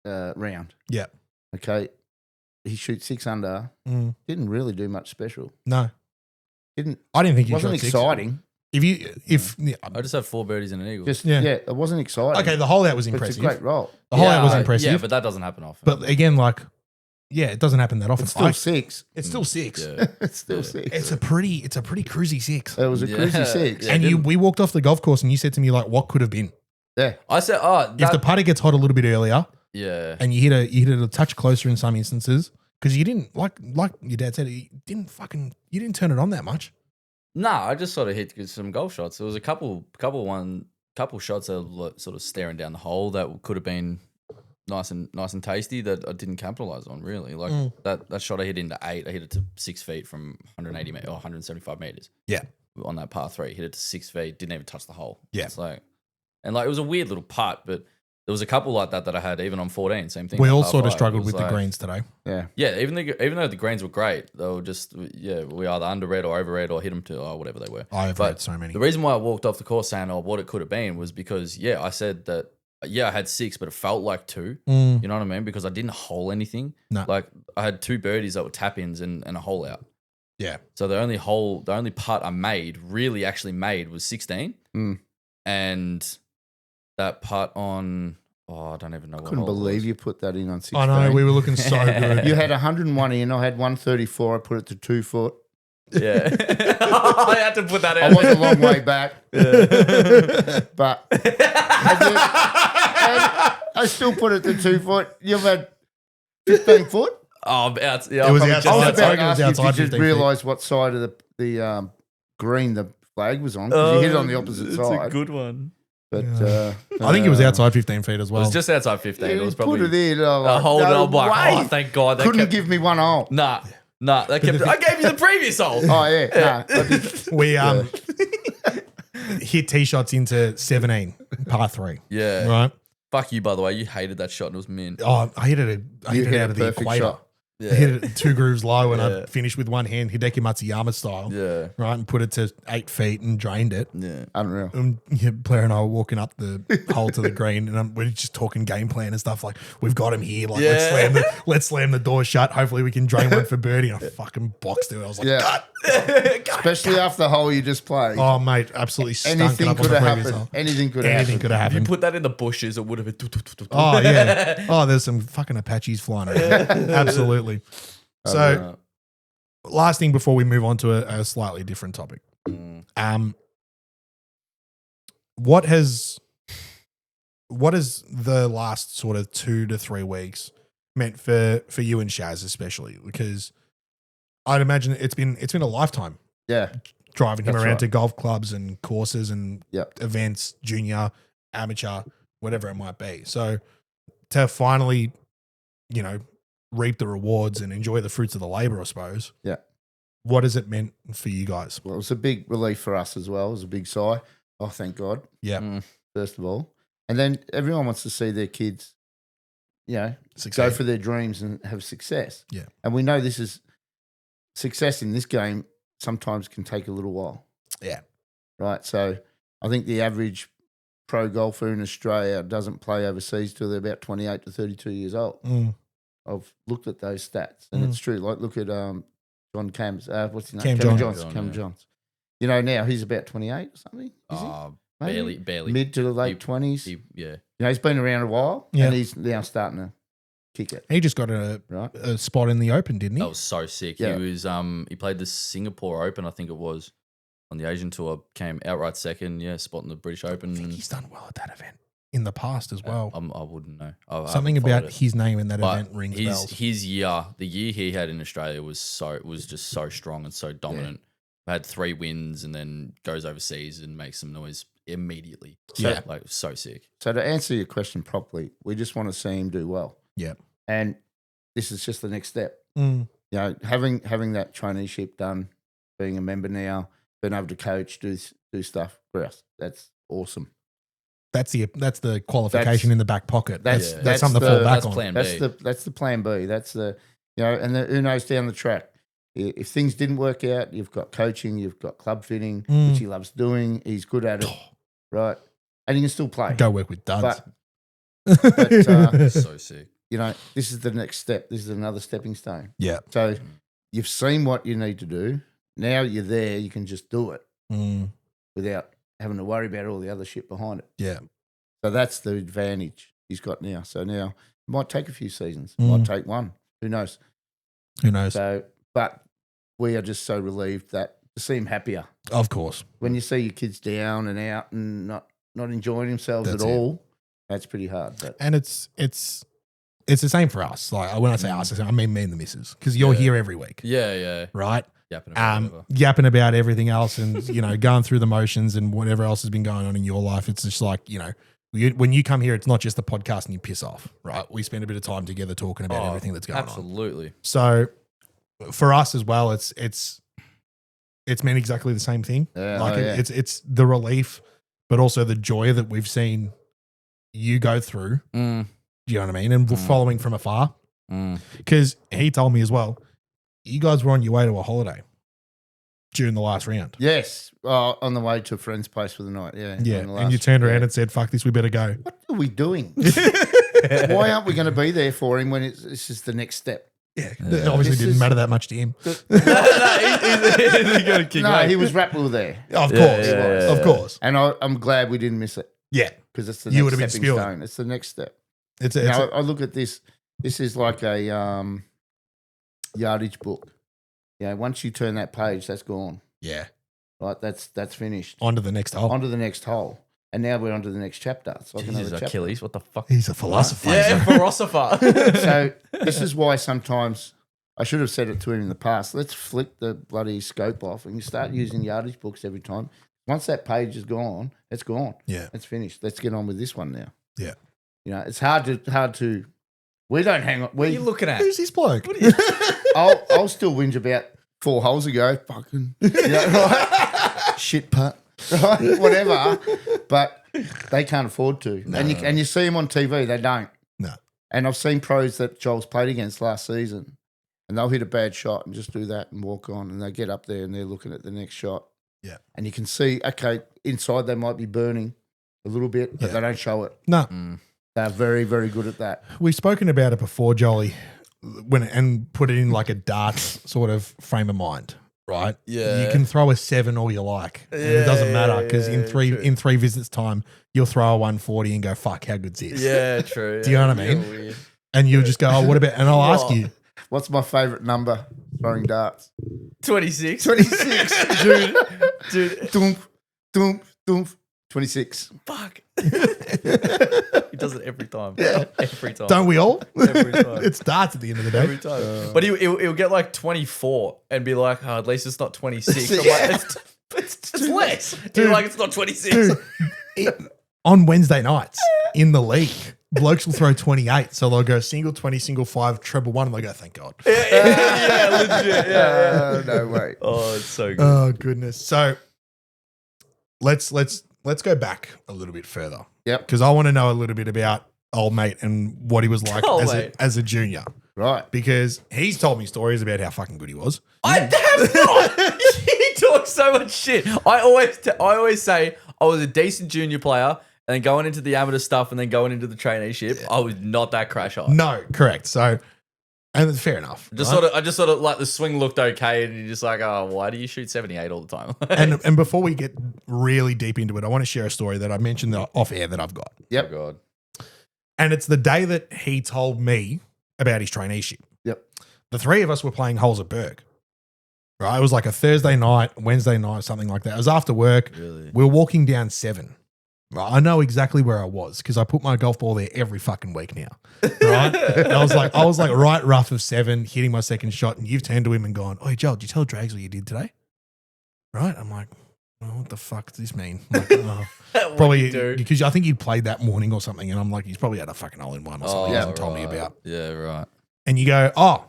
round. Yeah. Okay. He shoots 6 under. Mm. Didn't really do much special. No, Didn't. I didn't think you Wasn't shot six. exciting. I just have 4 birdies and an eagle. Just Yeah. yeah. It wasn't exciting. Okay, the hole out was But it's a impressive. great roll. The whole out was I- impressive. Yeah, but that doesn't happen often. But again, it doesn't happen that often. It's still 6. It's still 6. yeah. It's still Yeah. 6. It's a pretty cruisy 6. It was a Yeah. cruisy 6. Yeah. And didn't- we walked off the golf course and you said to me what could have been? Yeah. I said, If the putter gets hot a little bit earlier yeah, and you hit it a touch closer in some instances because you didn't like your dad said you didn't turn it on that much. nah, I just sort of hit some golf shots. There was a couple shots that were sort of staring down the hole that could have been nice and tasty that I didn't capitalize on really. Like that shot I hit into 8, I hit it to 6 feet from 180 or 175 meters. Yeah. On that par 3, hit it to 6 feet, didn't even touch the hole. Yeah. It's like And like it was a weird little putt, but there was a couple like that I had even on 14. Same thing. We like all par sort of five. struggled It was with the like- greens today. Yeah. Yeah, even though the greens were great, they were just we either under red or over red or hit them to whatever they were. I've But read so many. The reason why I walked off the course saying what it could have been was because I said that I had 6, but it felt like 2. Mm, You know what I mean? Because I didn't hole anything. No. Like I had 2 birdies that were tap-ins and a hole out. yeah. So the only putt I actually made was 16. Mm. And that putt on, I don't even know what Couldn't hole it believe was. you put that in on 16. I know, we were looking so good. You had 101 in. I had 134. I put it to 2 foot. Yeah. I had to put that I out. was a long way back. But I still put it to 2 foot. You've had 15 foot. Oh, It was I was outside. about to I think it was ask you if outside you 15 just feet. realised what side of the green the flag was on. 'Cause you hit it on the opposite side. It's a good one. But I think it was outside 15 feet as It well. was just outside 15. It was put probably it in. I'm a like, hole. no I'm like, way. oh, thank God. They Couldn't kept, give me one hole. Nah, they kept. I gave you the previous hole. Oh yeah, nah, I did. We hit tee shots into 17, par 3. Yeah. Right. Fuck you, by the way. You hated that shot and it was mint. Oh, I hit it. I You hit it hit out a of the perfect equator. shot. Yeah. I hit it 2 grooves low, and I Yeah. finished with one hand, Hideki Matsuyama style. Yeah. Right, and put it to 8 feet and drained it. Yeah. Unreal. Blair and I were walking up the hole to the green, and we're just talking game plan and stuff. Like, we've got him here. Like, Yeah. let's slam the door shut. Hopefully, we can drain one for birdie. And I fucking boxed it. I was like, Yeah. Especially after the hole you just played. oh mate, absolutely stunk it Anything up on could the have previous happened. hole. Anything could have Anything happened. could have If you happened. put that in the bushes, it would have been. Oh yeah. Oh, there's some fucking Apaches flying around. Absolutely. So, last thing before we move on to a slightly different topic. What has the last sort of 2 to 3 weeks meant for you and Shaz especially? Because I'd imagine it's been a lifetime Yeah. driving him That's around right. to golf clubs and courses and Yep. events, junior, amateur, whatever it might be. So to finally, reap the rewards and enjoy the fruits of the labor, I suppose. Yeah. What has it meant for you guys? Well, it was a big relief for us as well. It was a big sigh. Oh, thank God. Yeah. First of all. And then everyone wants to see their kids, go Success. for their dreams and have success. Yeah. And we know this is success in this game sometimes can take a little while. Yeah. Right. So I think the average pro golfer in Australia doesn't play overseas till they're about 28 to 32 years old. Mm. I've looked at those stats and it's true. Like look at John Cam's, what's his Cam name? John. Johnson. John, Cam yeah. Johns. Now he's about 28 or something. Is he? Maybe? Barely. Mid to the late He- 20s. Yeah. He's been around a while Yeah. and he's now starting to kick it. He just got a Right. spot in the Open, didn't he? That was so sick. Yeah. He was he played the Singapore Open, I think it was, on the Asian tour, came outright second, spot in the British Open. I think he's done well at that event in the past as well. I wouldn't know. I Something haven't followed about it. his name in that But event rings his bells. his year, the year he had in Australia was just so strong and so dominant. Had 3 wins and then goes overseas and makes some noise immediately. Yeah. Like so sick. So to answer your question properly, we just want to see him do well. Yeah. And this is just the next step. Mm. Having that traineeship done, being a member now, being able to coach, do stuff for us, that's awesome. That's the qualification in the back pocket. That's that's something to the- fall back that's on. plan That's B. that's the plan B. That's the and who knows down the track. If things didn't work out, you've got coaching, you've got club fitting, Mm. which he loves doing. He's good at it, right? And he can still play. Go work with duds. But So sick. this is the next step. This is another stepping stone. yeah. So you've seen what you need to do. Now you're there. You can just do it Mm. without having to worry about all the other shit behind it. Yeah. So that's the advantage he's got now. So now it might take a few seasons. It Mm. might take one. Who knows? Who knows? So, but we are just so relieved that to see him happier. Of course. When you see your kids down and out and not enjoying themselves That's at it. all, that's pretty hard. But And it's the same for us. Like when I say us, I mean me and the missus, because you're Yeah. here every week, Yeah. right? Yapping about whatever. Yapping about everything else and going through the motions and whatever else has been going on in your life. It's just like when you come here, it's not just the podcast and you piss off, right? We spend a bit of time together talking about everything that's going on. Absolutely. So for us as well, it's meant exactly the same thing. Yeah, Like oh, yeah. it's the relief but also the joy that we've seen you go through. Mm. Do you know what I mean? And we're following from afar. Mm. Because he told me as well, you guys were on your way to a holiday during the last round. Yes, on the way to a friend's place for the night. Yeah, Yeah. on the And you last- turned around and said, fuck this, we better go. What are we doing? Why aren't we going to be there for him when it's just the next step? Yeah. It obviously This didn't is- matter that much to him. He's gonna kick No, back. he was Rappler there, Of Yeah, course. yeah, Of yeah. course. and I'm glad we didn't miss it Yeah. because it's the You next would have been stepping spewing. stone. It's the next step. It's You a, know, I look at this. This is like a yardage book. Yeah, once you turn that page, that's gone. yeah. Right, that's finished. On to the next hole. On to the next hole, and now we're on to the next chapter. It's like Jesus, another chapter. Achilles, what the fuck? He's a philosopher. Yeah, philosopher. So this is why sometimes I should have said it to him in the past. Let's flick the bloody scope off and you start using yardage books every time. Once that page is gone, it's gone. Yeah. It's finished. Let's get on with this one now. Yeah. You know, it's hard to. We don't hang on. What are you looking at? Who's this bloke? I'll still whinge about 4 holes ago. Fucking you know, right? Shit putt. Right? Whatever. But they can't afford to. And you see them on TV, they don't. No. And I've seen pros that Joel's played against last season, and they'll hit a bad shot and just do that and walk on, and they get up there and they're looking at the next shot. Yeah. And you can see, okay, inside they might be burning a little bit, but Yeah. they don't show it. No. They're very, very good at that. We've spoken about it before, Jolly, and put it in like a darts sort of frame of mind, right? Yeah. You can throw a 7 all you like. And it doesn't matter because in three visits time, you'll throw a 140 and go, fuck, how good's this? Yeah, true. Do you know what I mean? You're weird. And you'll just go, oh, what about, and I'll ask you, What's my favourite number throwing darts? 26. 26. Dude. Doomp, doomp, doomp. 26. Fuck. He does it every time. Every time. don't we all? Every time. It's darts at the end of the day. Every time. But he'll get like 24 and be like, oh, at least it's not 26. I'm like, it's less. Dude, like, it's not 26. Dude, on Wednesday nights in the league, blokes will throw 28. So they'll go single 20, single 5, treble 1, and they'll go, thank God. Yeah, legit. Yeah. No way. Oh, it's so good. Oh, goodness. So let's go back a little bit further. Yep. Because I want to know a little bit about old mate and what he was like Old mate. as a junior. Right. Because he's told me stories about how fucking good he was. I have not. He talks so much shit. I always say I was a decent junior player, and then going into the amateur stuff, and then going into the traineeship, I was not that crash hard. No, correct. So, and it's fair enough. right? I just sort of like the swing looked okay, and you're just like, oh, why do you shoot 78 all the time? And before we get really deep into it, I want to share a story that I mentioned off air that I've got. Yep. Oh God. And it's the day that he told me about his traineeship. Yep. The three of us were playing holes at Berg. Right? It was like a Thursday night, Wednesday night, something like that. It was after work. Really? We were walking down 7. Right? I know exactly where I was because I put my golf ball there every fucking week now. Right? And I was like right rough of 7, hitting my second shot, and you've turned to him and gone, "Oh, Joel, did you tell Drags what you did today?" Right? I'm like, oh, what the fuck does this mean? I'm like, oh. Probably because I think he'd played that morning or something, and I'm like, he's probably had a fucking hole in one or something he hasn't told me about. Yeah, right. And you go, oh,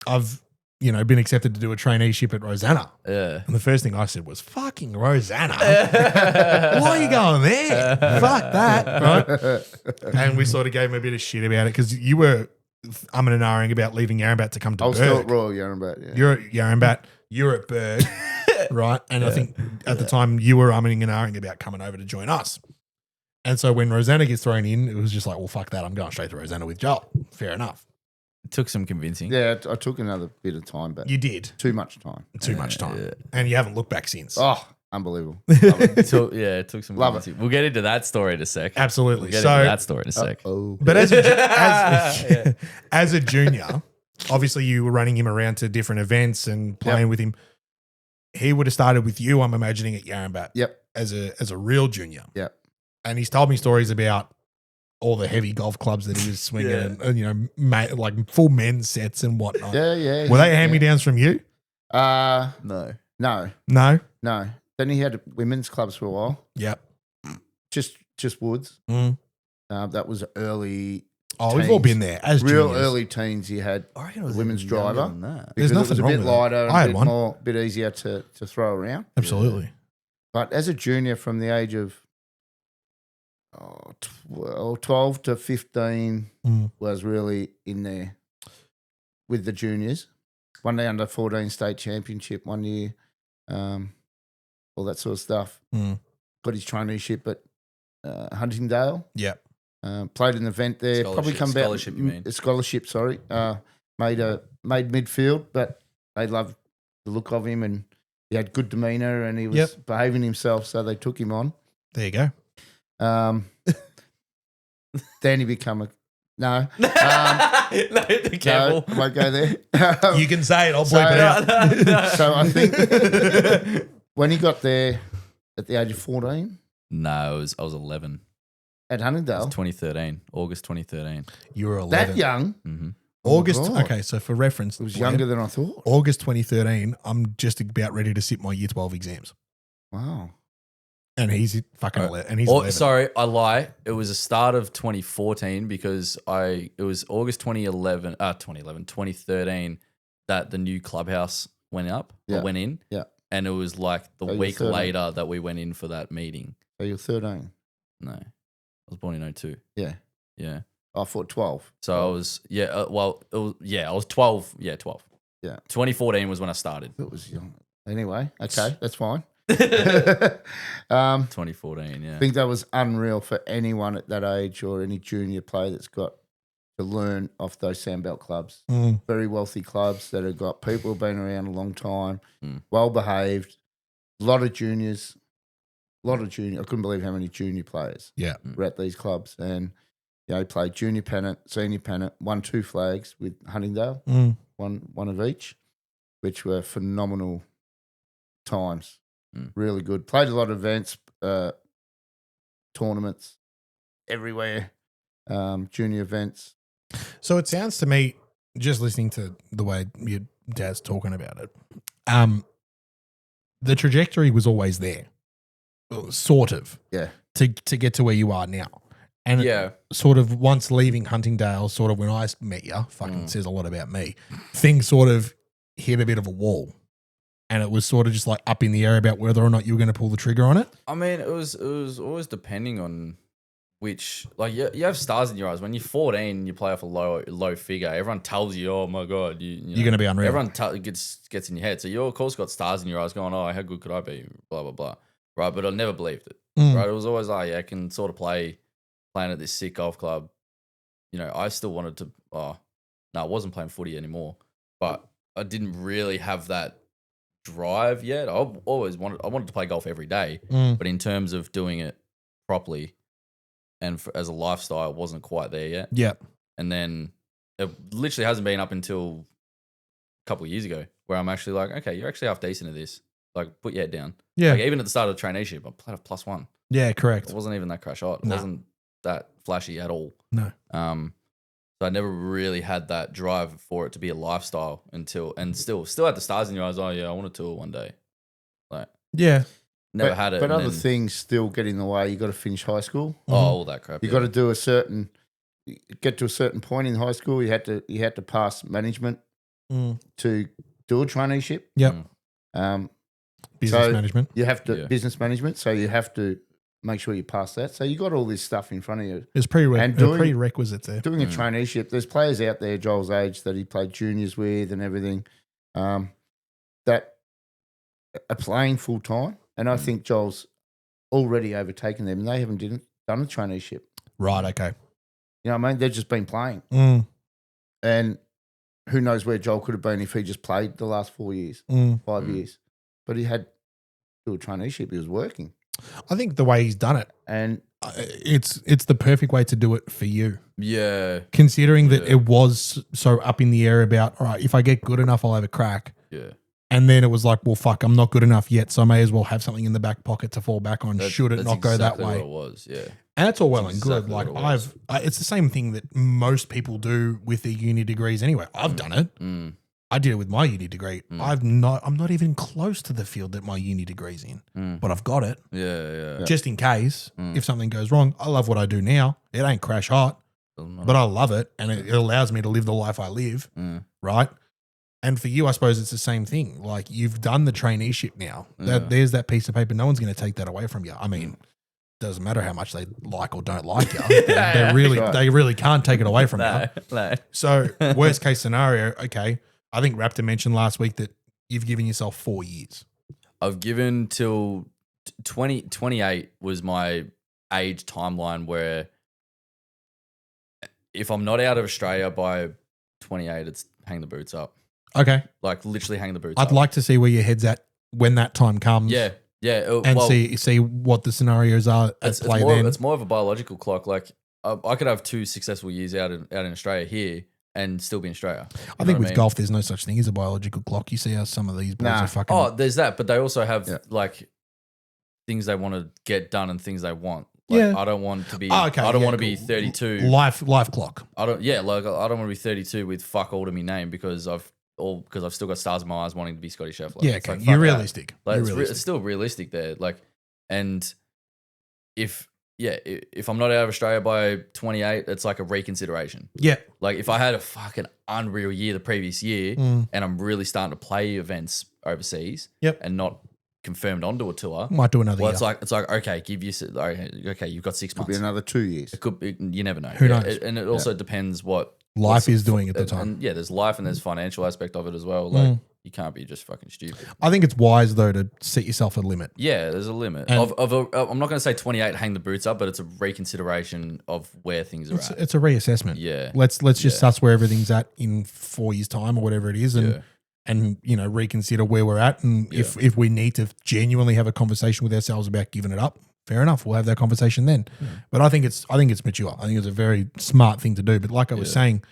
I've been accepted to do a traineeship at Rosanna. Yeah. And the first thing I said was, fucking Rosanna. Why are you going there? Fuck that. Right? And we sort of gave him a bit of shit about it because you were umming and ahhing about leaving Yarrambat to come to I was still at Berg. Royal Yarrambat. Yeah. You're at Yarrambat. You're at Berg. Right? And I think at the time you were umming and ahhing about coming over to join us. And so when Rosanna gets thrown in, it was just like, well, fuck that. I'm going straight to Rosanna with Joel. Fair enough. It took some convincing. Yeah, I took another bit of time, but You did. too much time. Too much time. yeah. And you haven't looked back since. Oh, unbelievable. Love it. It took some Love it. convincing. We'll get into that story in a sec. Absolutely. We'll get So, into that story in a sec. Oh, but as a junior, obviously you were running him around to different events and playing with him. He would have started with you, I'm imagining, at Yarrambat. Yep. As a real junior. Yep. And he's told me stories about all the heavy golf clubs that he was swinging and like full men's sets and whatnot. yeah. Were they hand-me-downs from you? No. No. No? No. Then he had women's clubs for a while. Yep. Just Woods. Mm. That was early. Oh, we've all teens. been there. As Real juniors. early teens, you had I reckon it was women's even younger driver. than that. There's because it was nothing a wrong bit with that. lighter, I had and a one. bit more, bit easier to throw around. Absolutely. But as a junior, from the age of 12 to 15 Mm. was really in there with the juniors. Won the under 14 state championship one year, all that sort of stuff. Mm. Got his traineeship at Huntingdale. Yeah. Played an event there. Probably come back. Scholarship, you mean? Scholarship, sorry. Made midfield, but they loved the look of him and he had good demeanour and he was behaving himself, so they took him on. There you go. Then he become a No, no, careful. I won't go there. You can say it. I'll bleep it out. So I think when he got there at the age of 14 No, I was 11. at It Huntingdale, was 2013, August 2013. You were 11. that young, Mm-hmm. August. God. Okay, so for reference, it was Blair, younger than I thought. August 2013. I'm just about ready to sit my year 12 exams, Wow. and he's fucking 11. And he's Oh, 11. sorry, I lie. It was the start of 2014 because it was August 2013 that the new clubhouse went up Yeah. or went in. Yeah. And it was like the So you're week 13. later that we went in for that meeting. So you're 13. No, I was born in 02. Yeah. Yeah. I thought 12. So I was, I was 12. Yeah, 12. Yeah. 2014 was when I started. It was young. Anyway, okay, that's fine. 2014, yeah. I think that was unreal for anyone at that age or any junior player that's got to learn off those Sandbelt clubs. Mm. Very wealthy clubs that have got people who've been around a long time, Mm. well behaved, a lot of juniors. I couldn't believe how many junior players Yeah. were at these clubs. And, he played junior pennant, senior pennant, won 2 flags with Huntingdale, Mm. one of each, which were phenomenal times. Mm. Really good. Played a lot of events, tournaments, everywhere, junior events. So it sounds to me, just listening to the way your dad's talking about it, the trajectory was always there, sort of, Yeah. to get to where you are now. And Yeah. sort of once leaving Huntingdale, sort of when I met you, fucking says a lot about me, things sort of hit a bit of a wall. And it was sort of just like up in the air about whether or not you were going to pull the trigger on it. I mean, it was always depending on which, like, you have stars in your eyes. When you're 14, you play off a low figure. Everyone tells you, oh my God, You're going to be unreal. Everyone gets in your head. So you, of course, got stars in your eyes going, oh, how good could I be? Blah, blah, blah. Right. But I never believed it. Mm. Right. It was always like, I can sort of playing at this sick golf club. I still wanted to, no, I wasn't playing footy anymore, but I didn't really have that drive yet. I wanted to play golf every day, but in terms of doing it properly and as a lifestyle, it wasn't quite there yet. Yeah. And then it literally hasn't been up until a couple of years ago where I'm actually like, okay, you're actually half decent at this. Like, put your head down. Yeah. Like, even at the start of the traineeship, I played a +1. Yeah, correct. It wasn't even that crash hot. It No. wasn't that flashy at all. No. So I never really had that drive for it to be a lifestyle still had the stars in your eyes. Oh yeah, I want to tour one day. Like, Yeah. never had it. But and other then- things still get in the way. You got to finish high school. all that crap. You got to do get to a certain point in high school. You had to pass management Mm. to do a traineeship. Yep. Business So- management. You have to Yeah. business management, so you have to make sure you pass that. So you got all this stuff in front of you. There's And doing- prerequisites there. Doing a traineeship, there's players out there Joel's age that he played juniors with and everything, that are playing full time. And I think Joel's already overtaken them, and they haven't done a traineeship. Right, okay. You know what I mean? They've just been playing, Mm. and who knows where Joel could have been if he just played the last 4 years, Mm. 5 years. But he had to do a traineeship. He was working, I think the way he's done it, and it's the perfect way to do it for you. Yeah. Considering that Yeah. it was so up in the air about, all right, if I get good enough, I'll have a crack. Yeah. And then it was like, well, fuck, I'm not good enough yet, so I may as well have something in the back pocket to fall back on should it That's not go that exactly way. What it was. Yeah. And it's all well That's and good. exactly Like what it was. it's the same thing that most people do with their uni degrees anyway. I've done it. Mm. I did it with my uni degree. I'm not even close to the field that my uni degree's in, but I've got it Yeah. just in case if something goes wrong. I love what I do now. It ain't crash hot, Mm. but I love it, and it allows me to live the life I live. Mm. Right. And for you, I suppose it's the same thing. Like you've done the traineeship now. Yeah. There's that piece of paper. No one's going to take that away from you. I mean, doesn't matter how much they like or don't like you. They really can't take it away from you. No. So worst case scenario, okay. I think Raptor mentioned last week that you've given yourself 4 years. I've given till 28 was my age timeline where if I'm not out of Australia by 28, it's hang the boots up. Okay. Like literally hang the boots up. I'd like to see where your head's at when that time comes. Yeah. And see what the scenarios are at play then. It's more of a biological clock. Like I could have 2 successful years out in Australia here and still be in Australia. I think with golf, there's no such thing as a biological clock. You see how some of these boys are fucking. Oh, there's that, but they also have like things they want to get done and things they want. Like, I don't want to be. I don't want to be 32. Life clock. I don't want to be 32 with fuck all to me name because I've still got stars in my eyes wanting to be Scotty Scheffler. Yeah, okay. You're realistic. Like, it's still realistic there. Like, and if I'm not out of Australia by 28, it's like a reconsideration. Yeah. Like if I had a fucking unreal year the previous year and I'm really starting to play events overseas and not confirmed onto a tour, might do another year. It's like okay, you've got 6 months. Could be another 2 years. It could be, you never know. Who knows? And it also depends what life is doing at the time. And there's life and there's financial aspect of it as well. Like you can't be just fucking stupid. I think it's wise though to set yourself a limit. Yeah, there's a limit. I'm not going to say 28 hang the boots up, but it's a reconsideration of where things are at. It's a reassessment. Yeah. Let's just suss where everything's at in 4 years' time or whatever it is, and reconsider where we're at. And if we need to genuinely have a conversation with ourselves about giving it up, fair enough. We'll have that conversation then. But I think it's mature. I think it's a very smart thing to do. But like I was saying,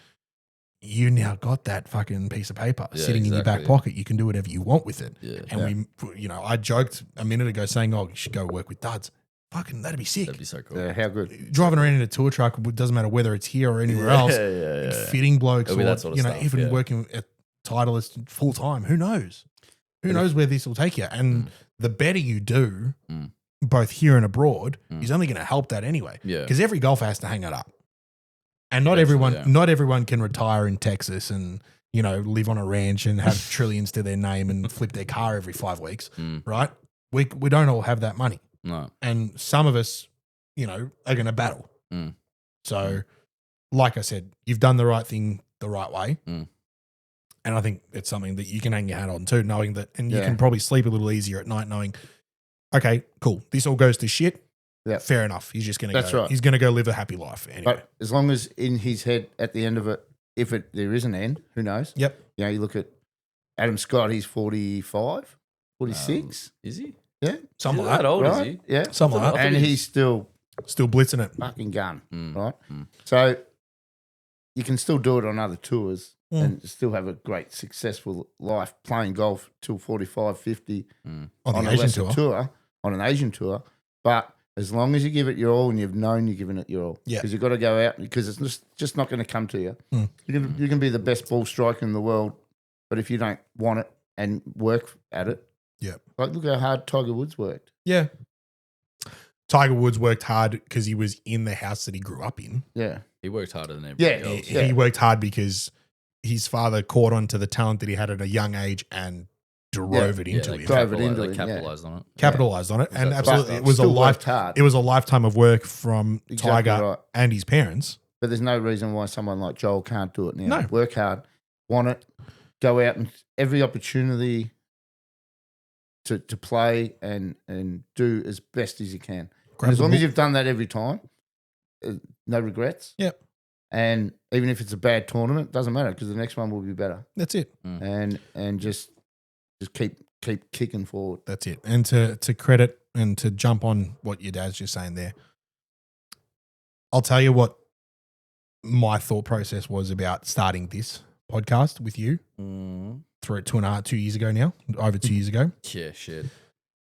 you now got that fucking piece of paper sitting in your back pocket. You can do whatever you want with it. Yeah. And I joked a minute ago saying, "Oh, you should go work with Duds." Fucking, that'd be sick. That'd be so cool. Yeah, how good. Driving around in a tour truck, it doesn't matter whether it's here or anywhere else. Fitting blokes, or that sort of stuff, even working at Titleist full time. Who knows? Who knows where this will take you? And the better you do, both here and abroad, is only going to help that anyway. Yeah, because every golfer has to hang it up. And not everyone can retire in Texas and, live on a ranch and have trillions to their name and flip their car every 5 weeks, right? We don't all have that money. No. And some of us, are going to battle. So, like I said, you've done the right thing the right way. And I think it's something that you can hang your hat on too, knowing that, and you can probably sleep a little easier at night knowing, okay, cool, this all goes to shit. Yeah, fair enough. He's just going to go. Right. He's going to go live a happy life anyway. But as long as in his head at the end of it, there is an end, who knows? Yep. You look at Adam Scott. He's 45, 46. Is he? Yeah, something like that. Old right? is he? Yeah, something like that. And he's still blitzing it, fucking gun, right? So you can still do it on other tours and still have a great successful life playing golf till 45, 50 on the Asian tour, on an Asian tour, but as long as you give it your all and you've known you're giving it your all. Yeah. Because you've got to go out because it's just not going to come to you. You can be the best ball striker in the world, but if you don't want it and work at it, like look how hard Tiger Woods worked. Yeah. Tiger Woods worked hard because he was in the house that he grew up in. Yeah. He worked harder than everybody else. He worked hard because his father caught on to the talent that he had at a young age and drove it into him. They capitalized on it. Capitalized on it. And absolutely, it was a lifetime of work from Tiger and his parents. But there's no reason why someone like Joel can't do it now. No. Work hard, want it, go out and every opportunity to play and do as best as you can. As long as you've done that every time, no regrets. Yep. And even if it's a bad tournament, doesn't matter because the next one will be better. That's it. And just keep kicking forward. That's it. And to credit and to jump on what your dad's just saying there, I'll tell you what my thought process was about starting this podcast with you through 2 years ago now, over 2 years ago. Yeah, shit.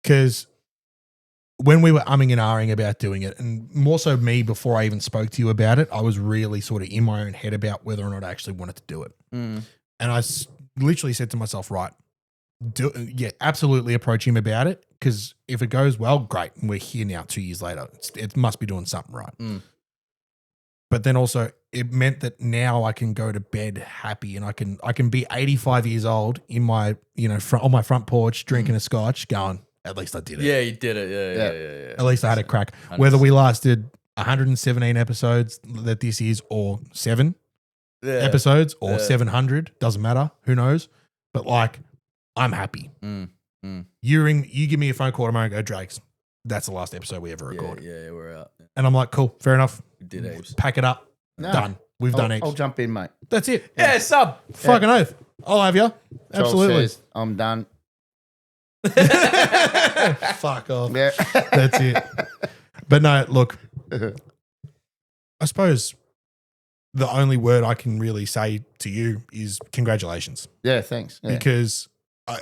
Because when we were umming and ahhing about doing it, and more so me before I even spoke to you about it, I was really sort of in my own head about whether or not I actually wanted to do it. And I literally said to myself, right, absolutely approach him about it because if it goes well, great. And we're here now 2 years later. It must be doing something right. But then also it meant that now I can go to bed happy and I can be 85 years old in my, on my front porch drinking a scotch going, at least I did it. Yeah, you did it. Yeah. Yeah. At least I had a crack. 100%. Whether we lasted 117 episodes that this is, or 7 episodes, or 700, doesn't matter. Who knows? But like, I'm happy. You give me a phone call tomorrow and go, Drakes, that's the last episode we ever recorded. Yeah, we're out. And I'm like, cool, fair enough. We did heaps. Pack it up. No. Done. We've done heaps. I'll jump in, mate. That's it. Yeah, sub. Fucking oath. I'll have you. Joel Absolutely. says, I'm done. Fuck off. Yeah. That's it. But no, look, I suppose the only word I can really say to you is congratulations. Yeah, thanks. Yeah. Because,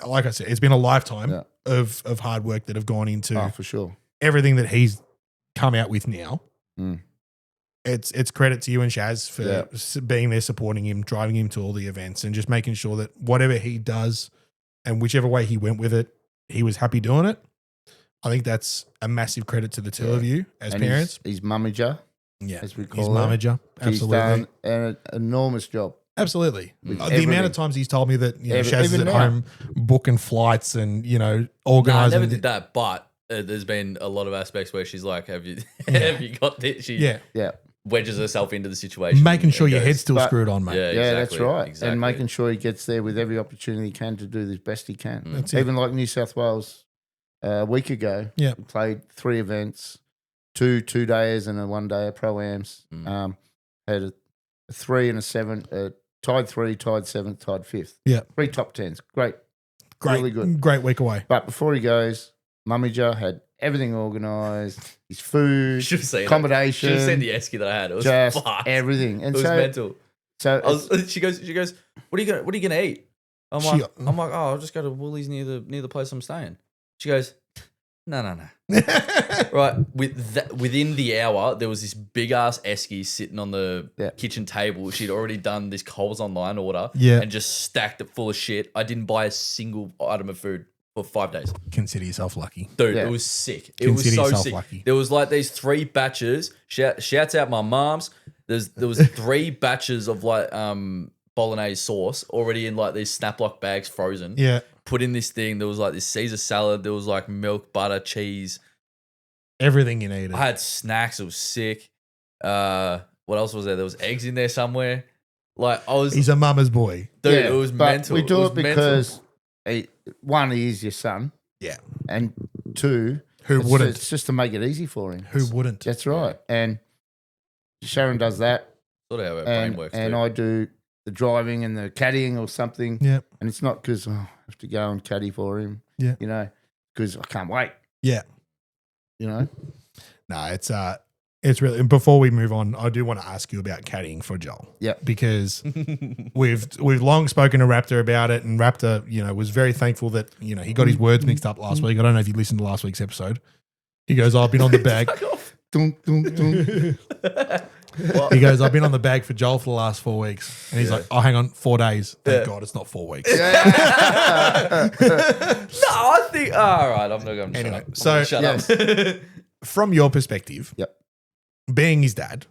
like I said, it's been a lifetime Yeah. of hard work that have gone into Oh, for sure. everything that he's come out with now. Mm. It's credit to you and Shaz for Yeah. being there, supporting him, driving him to all the events, and just making sure that whatever he does and whichever way he went with it, he was happy doing it. I think that's a massive credit to the two of you as And parents. His mummager, Yeah, as we his call her. mamager. He's Absolutely. done an enormous job. Absolutely. With The amount everything. of times he's told me that Shaz is even at now. home booking flights and, No, I organising. never did that, but there's been a lot of aspects where she's like, have you have you got this? She Yeah. Yeah. wedges herself into the situation. Making sure and your goes, head's still But- screwed on, mate. Yeah, Yeah, exactly, that's right. exactly. And making sure he gets there with every opportunity he can to do the best he can. That's it. Even like New South Wales a week ago, Yeah. we played 3 events, two days and a 1 day of pro-ams. Had a 3 and a 7, tied 3, tied 7th, tied 5th. Yeah. 3 top 10s. Great. Great, Really good. Great week away. But before he goes, Mummager had everything organised, his food, Should have seen accommodation, Should have seen the esky that I had. It was just fucked. everything. And It was so, mental. so She goes, what are you gonna eat? I'm She- like, oh, I'll just go to Woolies near the place I'm staying. She goes, no. Right, within the hour, there was this big ass esky sitting on the Yeah. kitchen table. She'd already done this Coles online order, Yeah. and just stacked it full of shit. I didn't buy a single item of food for 5 days. Consider yourself lucky. Dude, Yeah. it was sick. It Consider was so yourself sick. lucky. There was like these 3 batches. Shouts out my mom's. There was 3 batches of like bolognese sauce already in like these Snaplock bags frozen. Yeah. Put in this thing. There was like this Caesar salad. There was like milk, butter, cheese. Everything you needed. I had snacks. It was sick. What else was there? There was eggs in there somewhere. Like I was, He's a mama's boy. dude. yeah, It was but mental. we do was it mental. because, one, he is your son, Yeah. and 2, Who it's wouldn't? It's just to make it easy for him. Who wouldn't? That's right. And Sharon does that, sort of how our brain and works. and too. I do the driving and the caddying or something. Yeah. And it's not because I have to go and caddy for him. Yeah. You know, because I can't wait. Yeah. You know. No, it's really. And before we move on, I do want to ask you about caddying for Joel. Yeah. Because we've long spoken to Raptor about it, and Raptor, was very thankful that he got his words mixed up last week. I don't know if you listened to last week's episode. He goes, "I've been on the bag." Dun, dun, dun. He goes, "I've been on the bag for Joel for the last 4 weeks," and he's like, "Oh, hang on, 4 days. Thank God, it's not 4 weeks." No, I think. All right, I'm not going to Anyway, shut up. Shut up. From your perspective, Yep. being his dad,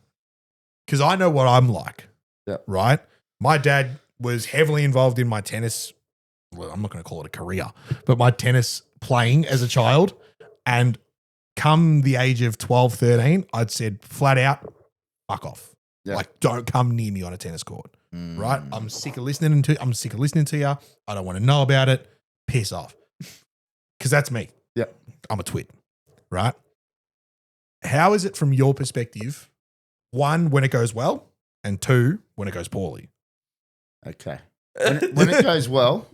because I know what I'm like, Yep. right? My dad was heavily involved in my tennis. Well, I'm not going to call it a career, but my tennis playing as a child. And come the age of 12, 13, I'd said flat out, fuck off. Yep. Like, don't come near me on a tennis court, right? I'm sick of listening to you. I don't want to know about it. Piss off. Because that's me. Yep. I'm a twit, right? How is it from your perspective? 1, when it goes well, and 2, when it goes poorly. Okay. When it goes well,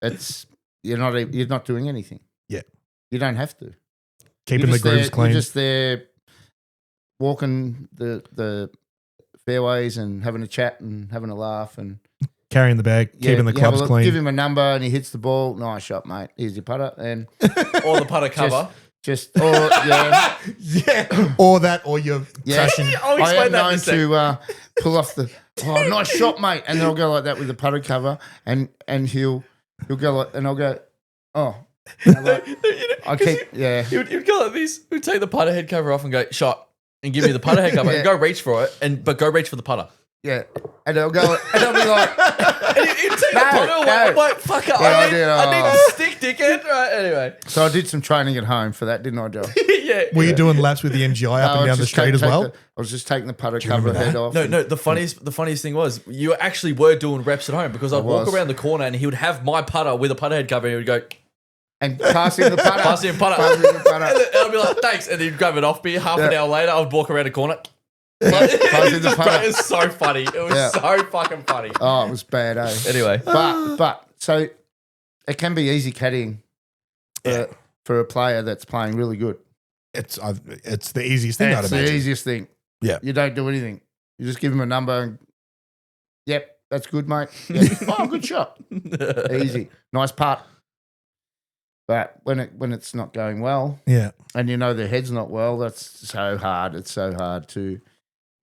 it's you're not doing anything. Yeah. You don't have to. Keeping You're the just grooves there, clean. You're just there walking the fairways and having a chat and having a laugh and Carrying the bag, keeping the you have a clubs look, clean. Give him a number and he hits the ball. Nice shot, mate. Here's your putter. And Or the putter cover. Yeah. Or that, or you're crashing. I'll I explain am that in known a sec. to pull off the nice shot, mate, and then I'll go like that with the putter cover, and he'll go like, and I'll go, oh, and like, I keep You'd go like this. We'd take the putter head cover off and go shot, and give me the putter head cover, and go reach for it, but go reach for the putter. Yeah. And they'll go, and they'll be like, You take the putter away. no. I'm like, fuck up. Yeah, I I did, need the stick, dickhead. Right, anyway. so I did some training at home for that, didn't I, Joe? Yeah. Were you doing laps with the MGI up and down the street as well? I was just taking the putter cover remember head that? off. No. The funniest thing was you actually were doing reps at home because I'd walk was. around the corner and he would have my putter with a putter head cover and he would go, And passing the putter. pass him putter. Passing the putter. And I'd be like, thanks. And then he'd grab it off me. Half an Yeah. hour later, I would walk around the corner. Passing the putter. It was so funny. It was Yeah. so fucking funny. Oh, it was bad, eh? Anyway. But so it can be easy caddying for a player that's playing really good. It's the easiest thing, I'd That's the imagine. easiest thing. Yeah. You don't do anything. You just give him a number and, yep, that's good, mate. Yep. Oh, good shot. Easy. Nice putt. But when it's not going well Yeah. and you know their head's not well, that's so hard. It's so hard too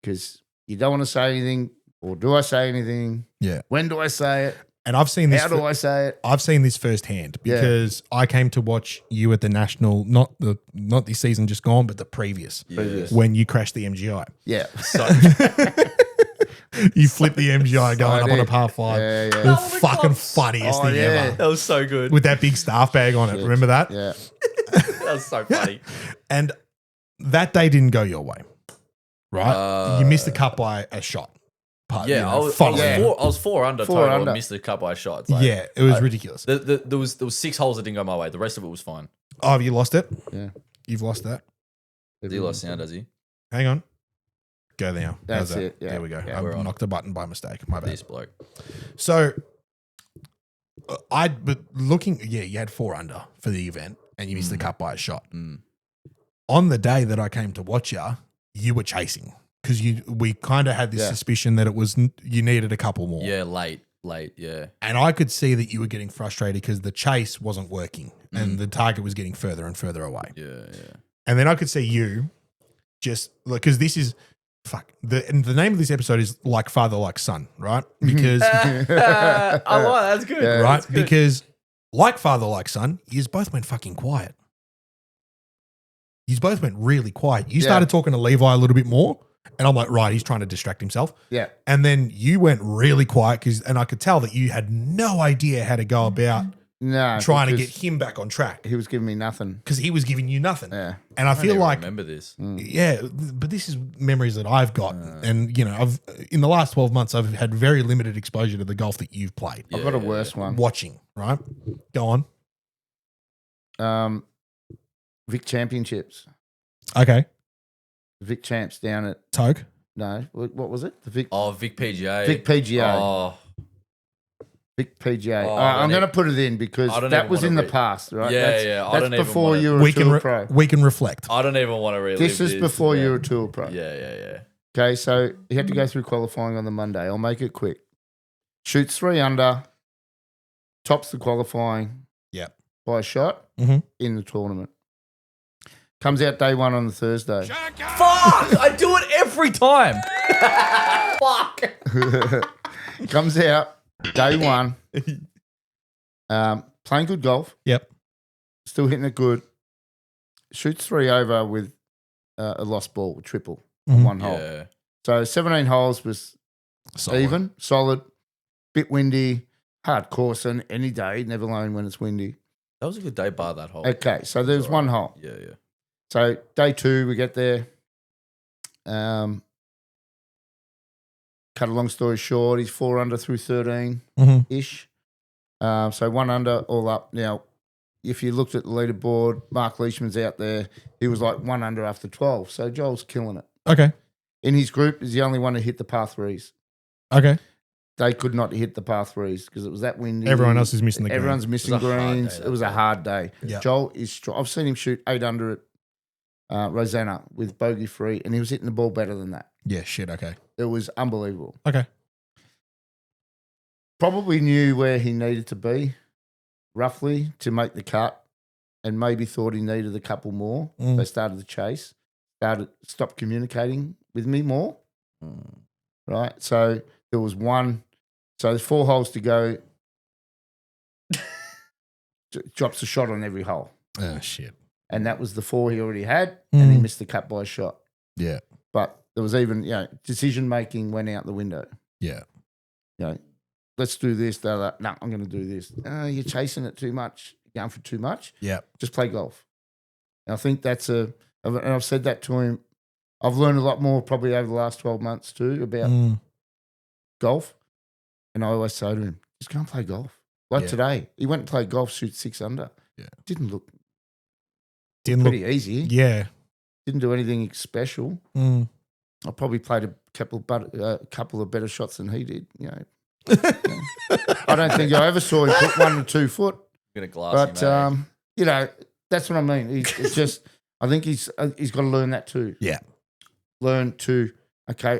because you don't want to say anything or do I say anything? Yeah. When do I say it? And I've seen this. How do I say it? I've seen this firsthand Yeah. because I came to watch you at the National, not this season just gone, but the previous, Yes. when you crashed the MGI. Yeah. So, You flipped the MGI going I up on a did. par 5. Yeah, The yeah. fucking funniest Oh, thing yeah. ever. that was so good. With that big staff bag on it. Remember that? Yeah. That was so funny. And that day didn't go your way, right? You missed the cut by a shot. But, Yeah, you know, I was following. I was four under Four total under. and missed a couple of shots. Like, Yeah, it was ridiculous. There was 6 holes that didn't go my way. The rest of it was fine. Oh, have you lost it? Yeah. You've lost that? He lost now, does he? Hang on. Go now. That's How's that? it, yeah. There we go. Yeah, we're I on. knocked a button by mistake. My bad. This bloke. So, but looking, you had 4 under for the event and you missed the cut by a shot. Mm. On the day that I came to watch you were chasing because we kind of had this Yeah. suspicion that it was you needed a couple more. Yeah, late, yeah. And I could see that you were getting frustrated because the chase wasn't working and the target was getting further and further away. Yeah. And then I could see you just because this is and the name of this episode is Like Father, Like Son, right? Because I like that's good. Yeah. right? Because like father, like son, you both went fucking quiet. You both went really quiet. You started talking to Levi a little bit more, and I'm like, right, he's trying to distract himself. Yeah. And then you went really quiet and I could tell that you had no idea how to go about No. trying to get because him back on track he was giving me nothing. because he was giving you nothing. Yeah. And I feel like remember this. yeah, but this is memories that I've got, and you know, I've in the last 12 months I've had very limited exposure to the golf that you've played. I've got a worse one. Watching, right? Go on. Vic Championships. Okay, Vic Champs down at Toke. no, what was it? The Vic Oh, Vic PGA. Vic PGA. Oh, Vic PGA. Oh, I'm I don't going to even- put it in because I don't that even was wanna in the read- past, right? Yeah, that's, yeah, I That's don't even before wanna- you were a tour pro. We can reflect. I don't even want to relive This is before yeah. you were a tour pro. Yeah. Okay, so you had to go through qualifying on the Monday. I'll make it quick. Shoots 3 under, tops the qualifying. Yep. By a shot Mhm. in the tournament. Comes out day 1 on the Thursday. Fuck! I do it every time. Fuck. Comes out day 1. Playing good golf. Yep. Still hitting it good. Shoots 3 over with a lost ball, a triple on Mhm. 1 hole. Yeah. So 17 holes was Solid. even, solid, bit windy, hard course on any day, never alone when it's windy. That was a good day bar that hole. Okay, so there's 1 hole. Yeah. So day 2, we get there. Cut a long story short, he's 4 under through 13 Mhm. ish. So 1 under, all up. Now, if you looked at the leaderboard, Mark Leishman's out there. He was like 1 under after 12. So Joel's killing it. Okay. In his group, he's the only one to hit the par threes. Okay. They could not hit the par threes because it was that windy. Everyone else is missing the green. Everyone's missing It was a hard greens. day It was that a day. hard day. Yeah. Joel is strong. I've seen him shoot 8 under at Rosanna with bogey free, and he was hitting the ball better than that. Yeah. Shit. Okay. It was unbelievable. Okay. Probably knew where he needed to be, roughly, to make the cut, and maybe thought he needed a couple more. Mm. They started the chase, stopped communicating with me more. Right, so there was 1. So there's 4 holes to go. Drops a shot on every hole. Oh shit. And that was the 4 he already had, and he Mm. missed the cut by a shot. Yeah. But there was even, decision making went out the window. Yeah. Let's do this. They're like, no, I'm going to do this. You're chasing it too much. You're going for too much. Yeah. Just play golf. And I think and I've said that to him. I've learned a lot more probably over the last 12 months too about golf. And I always say to him, just go and play golf. Like today, he went and played golf, shoot 6 under. Yeah. Didn't look Didn't pretty look easy. Yeah. Didn't do anything special. Mm. I probably played a couple of better shots than he did. I don't think I ever saw him put 1 or 2 foot. Gonna glass But that's what I mean. It's just I think he's got to learn that too. Yeah. Learn to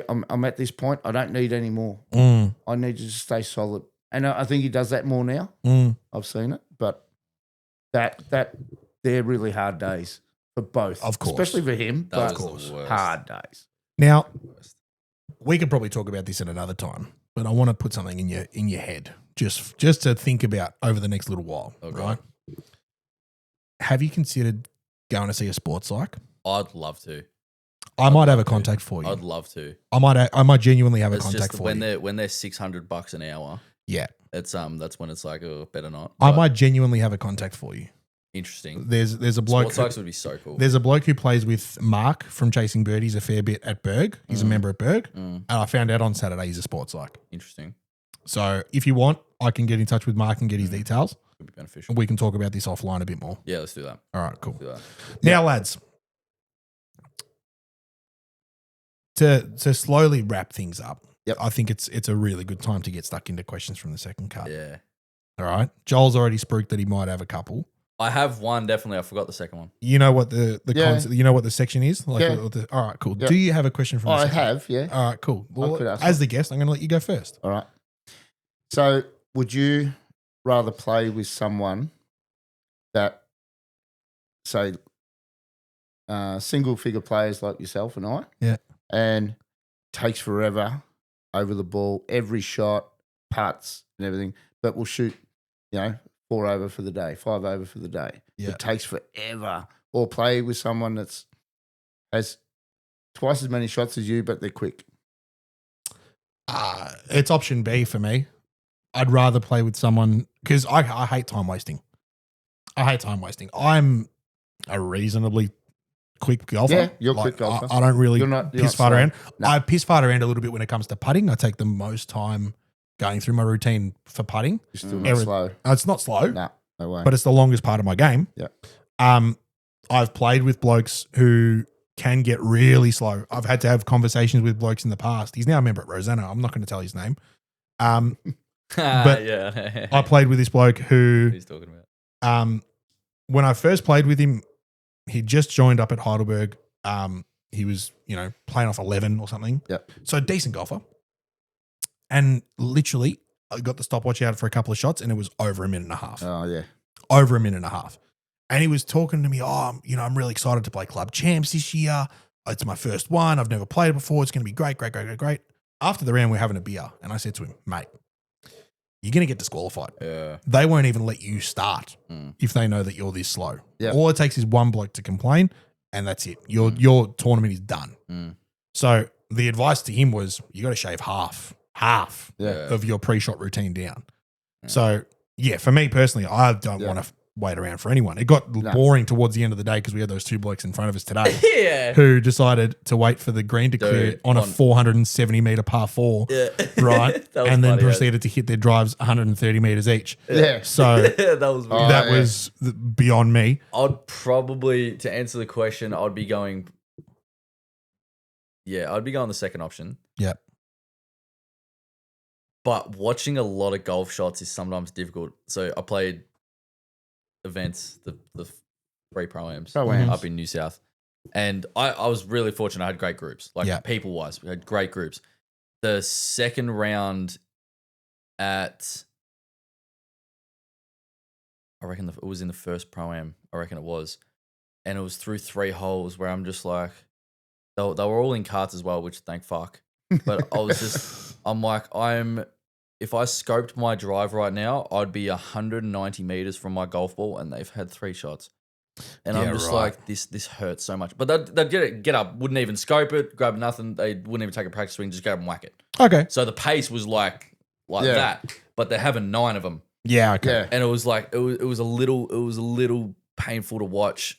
I'm at this point. I don't need any more. I need to just stay solid, and I think he does that more now. I've seen it, but that they're really hard days for both, of course, especially for him. That But was the worst. hard days. Now, we could probably talk about this at another time, but I want to put something in your head just to think about over the next little while. Okay. Right? Have you considered going to see a sports psych? I'd love to. I might have a contact for you. I'd love to. I might genuinely have a It's contact just for when you. they're $600 an hour. Yeah. It's that's when it's like, oh, better not. I But might genuinely have a contact for you. interesting. There's a bloke. Sports psychs would be so cool. There's a bloke who plays with Mark from Chasing Birdies a fair bit at Berg. He's a member at Berg. And I found out on Saturday he's a sports psych. Interesting. So if you want, I can get in touch with Mark and get his details. Could be beneficial. We can talk about this offline a bit more. Yeah, let's do that. All right, cool. Do that. Now, lads, to slowly wrap things up, Yep. I think it's a really good time to get stuck into questions from the second card. Yeah. All right. Joel's already spooked that he might have a couple. I have one, definitely. I forgot the second one. You know what the Yeah. you know what the section is? Like Yeah. all right, cool. Yeah. Do you have a question from the I second? have, yeah. All right, cool. Well, could ask as the guest, I'm going to let you go first. All right. So, would you rather play with someone that, say, single figure players like yourself and I, Yeah. and takes forever over the ball, every shot, putts and everything, but will shoot, 4 over for the day, 5 over for the day. Yeah. It takes forever. Or play with someone has twice as many shots as you, but they're quick. It's option B for me. I'd rather play with someone because I hate time wasting. I'm a reasonably quick golfer. Yeah, you're a quick golfer. I don't really You're not piss slow. fart around. No. I piss fart around a little bit when it comes to putting. I take the most time going through my routine for putting. You're still not slow. It's not slow, No way. but it's the longest part of my game. Yeah. I've played with blokes who can get really slow. I've had to have conversations with blokes in the past. He's now a member at Rosanna. I'm not going to tell his name. But yeah. I played with this bloke who, What he's talking about. when I first played with him, he just joined up at Heidelberg. He was, playing off 11 or something. Yep. So decent golfer. And literally, I got the stopwatch out for a couple of shots and it was over a minute and a half. Oh, yeah. Over a minute and a half. And he was talking to me, I'm really excited to play club champs this year. It's my first one. I've never played it before. It's going to be great. After the round, we're having a beer. And I said to him, mate, you're going to get disqualified. Yeah. They won't even let you start Mm. if they know that you're this slow. Yeah. All it takes is one bloke to complain and that's it. Your tournament is done. Mm. So the advice to him was you got to shave half Yeah. of your pre-shot routine down. So yeah, for me personally, I don't want to wait around for anyone. It got boring towards the end of the day because we had those two blokes in front of us today Yeah. who decided to wait for the green to clear on a 470 meter par 4, Yeah. right? That was And then funny, proceeded to hit their drives 130 meters each. Yeah. So that was weird. that yeah. was beyond me. I'd probably, to answer the question, I'd be going the second option. Yep. But watching a lot of golf shots is sometimes difficult. So I played events, the free pro-ams Pro-ams. up in New South. And I was really fortunate. I had great groups, like people-wise. We had great groups. The second round at, I reckon it was in the first pro-am. I reckon it was. And it was through 3 holes where I'm just like, they were all in carts as well, which thank fuck. But I was just, I'm like, if I scoped my drive right now, I'd be 190 meters from my golf ball and they've had 3 shots. And Yeah, I'm just right. like, this hurts so much. But they'd get up, wouldn't even scope it, grab nothing. They wouldn't even take a practice swing, just grab and whack it. Okay. So the pace was like Yeah. that. But they're having 9 of them. Yeah. Okay. Yeah. And it was like, it was a little painful to watch.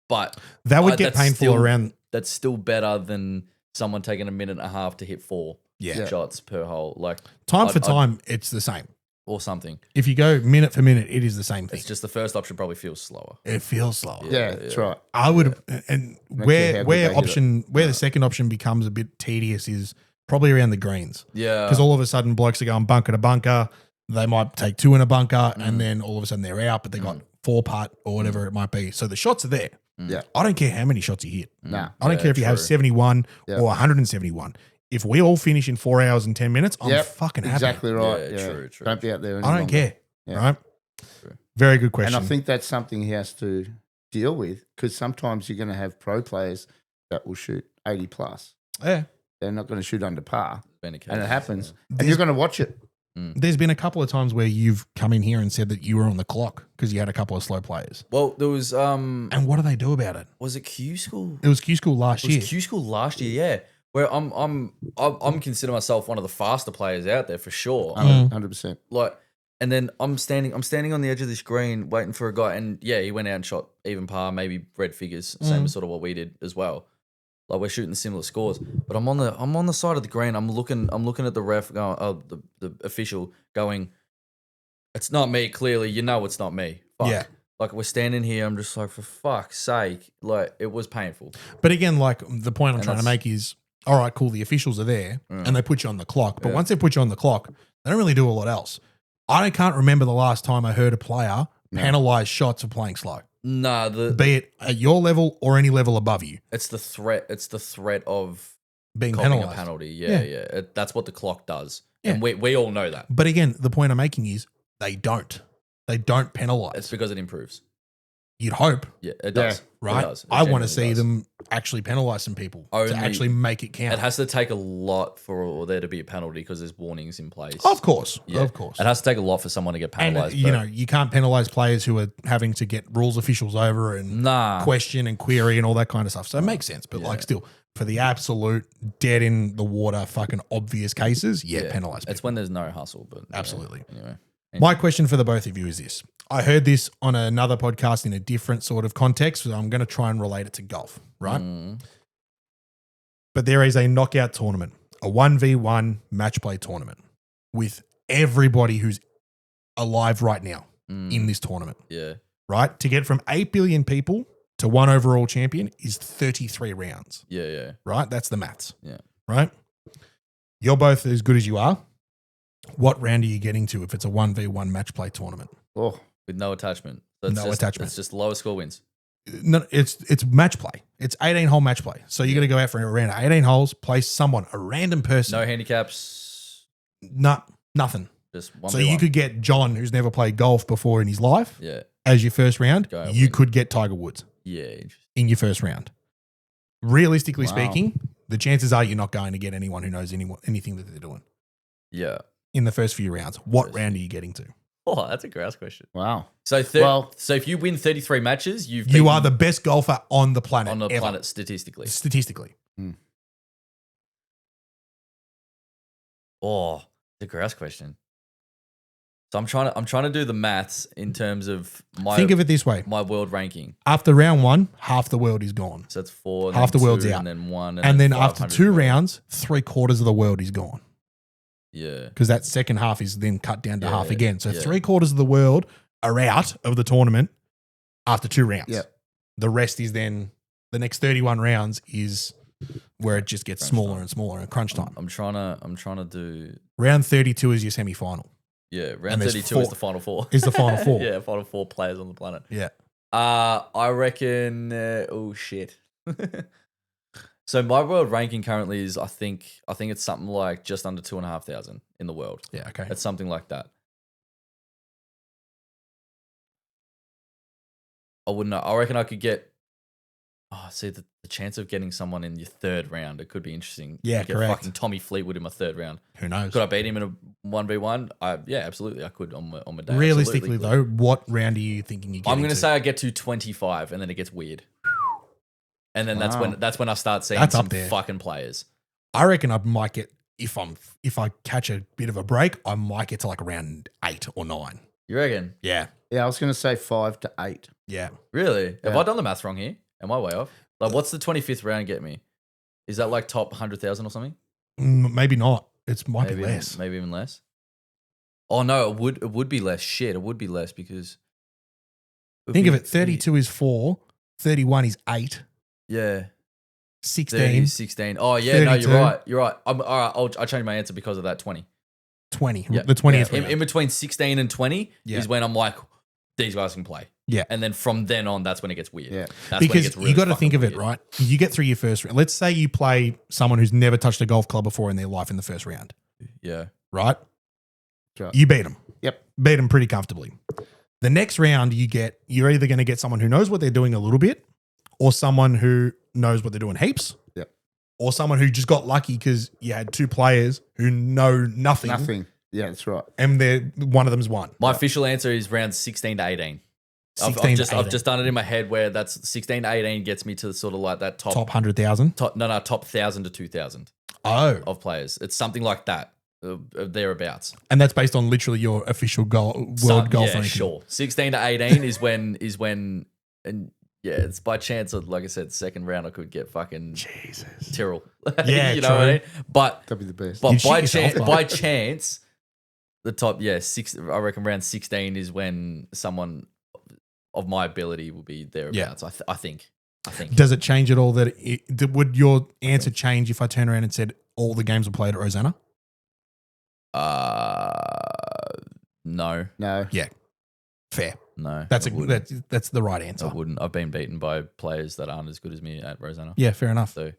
But That would get that's painful still- around. That's still better than someone taking a minute and a half to hit 4 Yeah. shots per hole. Like Time for I'd- time, it's the same. or something. If you go minute for minute, it is the same thing. It's just the first option probably feels slower. It feels slower. Yeah, that's right. I would, and care where how good where they hit option where the second option becomes a bit tedious is probably around the greens, Yeah. because all of a sudden blokes are going bunker to bunker. They might take 2 in a bunker, Mm. and then all of a sudden they're out, but they got 4 putt or whatever it might be. So the shots are there. Yeah. I don't care how many shots you hit. Nah. I don't care if you have true. 71 Yeah. or 171. If we all finish in 4 hours and 10 minutes, I'm Yep, fucking happy. Exactly right. Yeah, Yeah, true, true, Don't be out there. Any I don't longer. care. Yeah. Right? True. Very good question. And I think that's something he has to deal with, because sometimes you're going to have pro players that will shoot 80 plus. yeah. They're not going to shoot under par, Been a case, and it happens. yeah. And you're going to watch it. There's been a couple of times where you've come in here and said that you were on the clock because you had a couple of slow players. Well, there was And what do they do about it? was it Q school? It was Q School last It was year. Q school last year, yeah. Where I'm consider myself one of the faster players out there for sure. 100%. Like, and then I'm standing on the edge of this green waiting for a guy, and yeah, he went out and shot even par, maybe red figures, same as sort of what we did as well. Like we're shooting similar scores, but I'm on the side of the green. I'm looking at the ref going, the official going, it's not me. Clearly, you know it's not me. Fuck. Yeah. Like we're standing here. I'm just like, for fuck's sake, like it was painful. But again, like the point I'm And trying to that's- make is, all right, cool. The officials are there and they put you on the clock. But once they put you on the clock, they don't really do a lot else. I can't remember the last time I heard a player penalize shots for playing slow, Nah, be it at your level or any level above you, it's the threat. It's the threat of being copying a penalized. penalty. Yeah. Yeah. That's what the clock does, Yeah. and we all know that. But again, the point I'm making is they don't. They don't penalize. It's because it improves. You'd hope, Yeah, it does. It right? does. It I want to genuinely see does. them actually penalize some people Only- to actually make it count. It has to take a lot for there to be a penalty because there's warnings in place. Of course. Yeah. Of course. It has to take a lot for someone to get And, penalized. you know, you can't penalize players who are having to get rules officials over and nah. question and query and all that kind of stuff. So it makes sense. But like still, for the absolute dead in the water fucking obvious cases, penalize people. It's when there's no hustle, but Absolutely. Anyway, My question for the both of you is this. I heard this on another podcast in a different sort of context, so I'm going to try and relate it to golf, right? But there is a knockout tournament, a 1v1 match play tournament with everybody who's alive right now in this tournament, yeah, right? To get from 8 billion people to one overall champion is 33 rounds, yeah. right? That's the maths, Yeah. right? You're both as good as you are. What round are you getting to if it's a 1v1 match play tournament? Oh, With no attachment. No attachment. It's just lowest score wins. No, it's match play. It's 18 hole match play. So you're going to go out for a round of 18 holes, play someone, a random person. No handicaps. Nothing. Just one. So you could get John, who's never played golf before in his life, Yeah. as your first round. Go You win. could get Tiger Woods Yeah. Interesting. in your first round. Realistically Wow. speaking, the chances are you're not going to get anyone who knows anything that they're doing Yeah. in the first few rounds. What round are you getting to? Oh, that's a grouse question. wow. So, Well- so if you win 33 matches, You beaten are the best golfer on the planet. on the ever. planet statistically. Statistically. Oh, the grouse question. So I'm trying to do the maths in terms of my Think of it this way. my world ranking. After round one, half the world is gone. So that's 4. and Half then the world's 2, out. and then 1, And then after 500 two more. rounds, 3/4 of the world is gone. Yeah. Because that second half is then cut down to Yeah, half again. So yeah. 3/4 of the world are out of the tournament after 2 rounds. Yep. The rest is then the next 31 rounds is where it just gets Crunch smaller time. and smaller and crunch time. I'm trying to do Round 32 is your semi-final. round there's 32 4 is the final 4. Is the final 4. Yeah, final 4 players on the planet. Yeah. I reckon oh shit. So my world ranking currently is I think it's something like just under 2,500 in the world. Yeah, okay. It's something like that. I wouldn't know. I reckon I could get Oh, see, the chance of getting someone in your third round, it could be interesting. Yeah, You get correct. fucking Tommy Fleetwood in my third round. Who knows? Could I beat him in a 1v1? Yeah, absolutely. I could on my day. Realistically, Absolutely though, what round are you thinking you get? I'm going to say I get to 25 and then it gets weird. And then that's when I start seeing That's some up there. fucking players. I reckon I might get if I catch a bit of a break, I might get to like around 8 or 9. You reckon? Yeah, Yeah, I was going to say 5 to 8. yeah. Really? Have Yeah. I done the math wrong here? Am I way off? Like, what's the 25th round get me? Is that like top 100,000 or something? Maybe not. It might be Maybe less. Maybe even less. Oh no, it would be less. Shit, it would be less because. Think of it. 32 is 4. 31 is 8. Yeah. 16. 30, 16. Oh yeah, no, 32. you're right. You're right. All right. I'll change my answer because of that 20. 20. Yeah. The 20th round. In between 16 and 20 Yeah. is when I'm like, these guys can play. Yeah. And then from then on, that's when it gets weird. Yeah. That's when it Because gets really you got to fucking think of it, weird. right? You get through your first round. Let's say you play someone who's never touched a golf club before in their life in the first round, Yeah. right? Right. You beat them. Yep. Beat them pretty comfortably. The next round, you're either going to get someone who knows what they're doing a little bit, or someone who knows what they're doing heaps. Yep. Or someone who just got lucky because you had two players who know nothing. Nothing. Yeah, that's right. And one of them's won. My official answer is round 16 to 18. 16 I've to just 18. done it in my head where that's 16 to 18 gets me to sort of like that top 100,000. top 1,000 to 2,000 Oh. of players. It's something like that, thereabouts. And that's based on literally your official world golf yeah, ranking. sure. 16 to 18 is when and yeah, it's by chance of, like I said, second round I could get fucking Jesus. Tyrrell. Yeah, you know true. what I mean? But That'd be the best. But You'd by shit yourself, chance, but- by chance, the top, I reckon round 16 is when someone of my ability will be thereabouts. I think. Does it change at all would your answer change if I turn around and said all the games were played at Rosanna? No, No. Yeah. Fair. no. That's I wouldn't. that's the right I answer. wouldn't. I've been beaten by players that aren't as good as me at Rosanna. Yeah, fair enough. So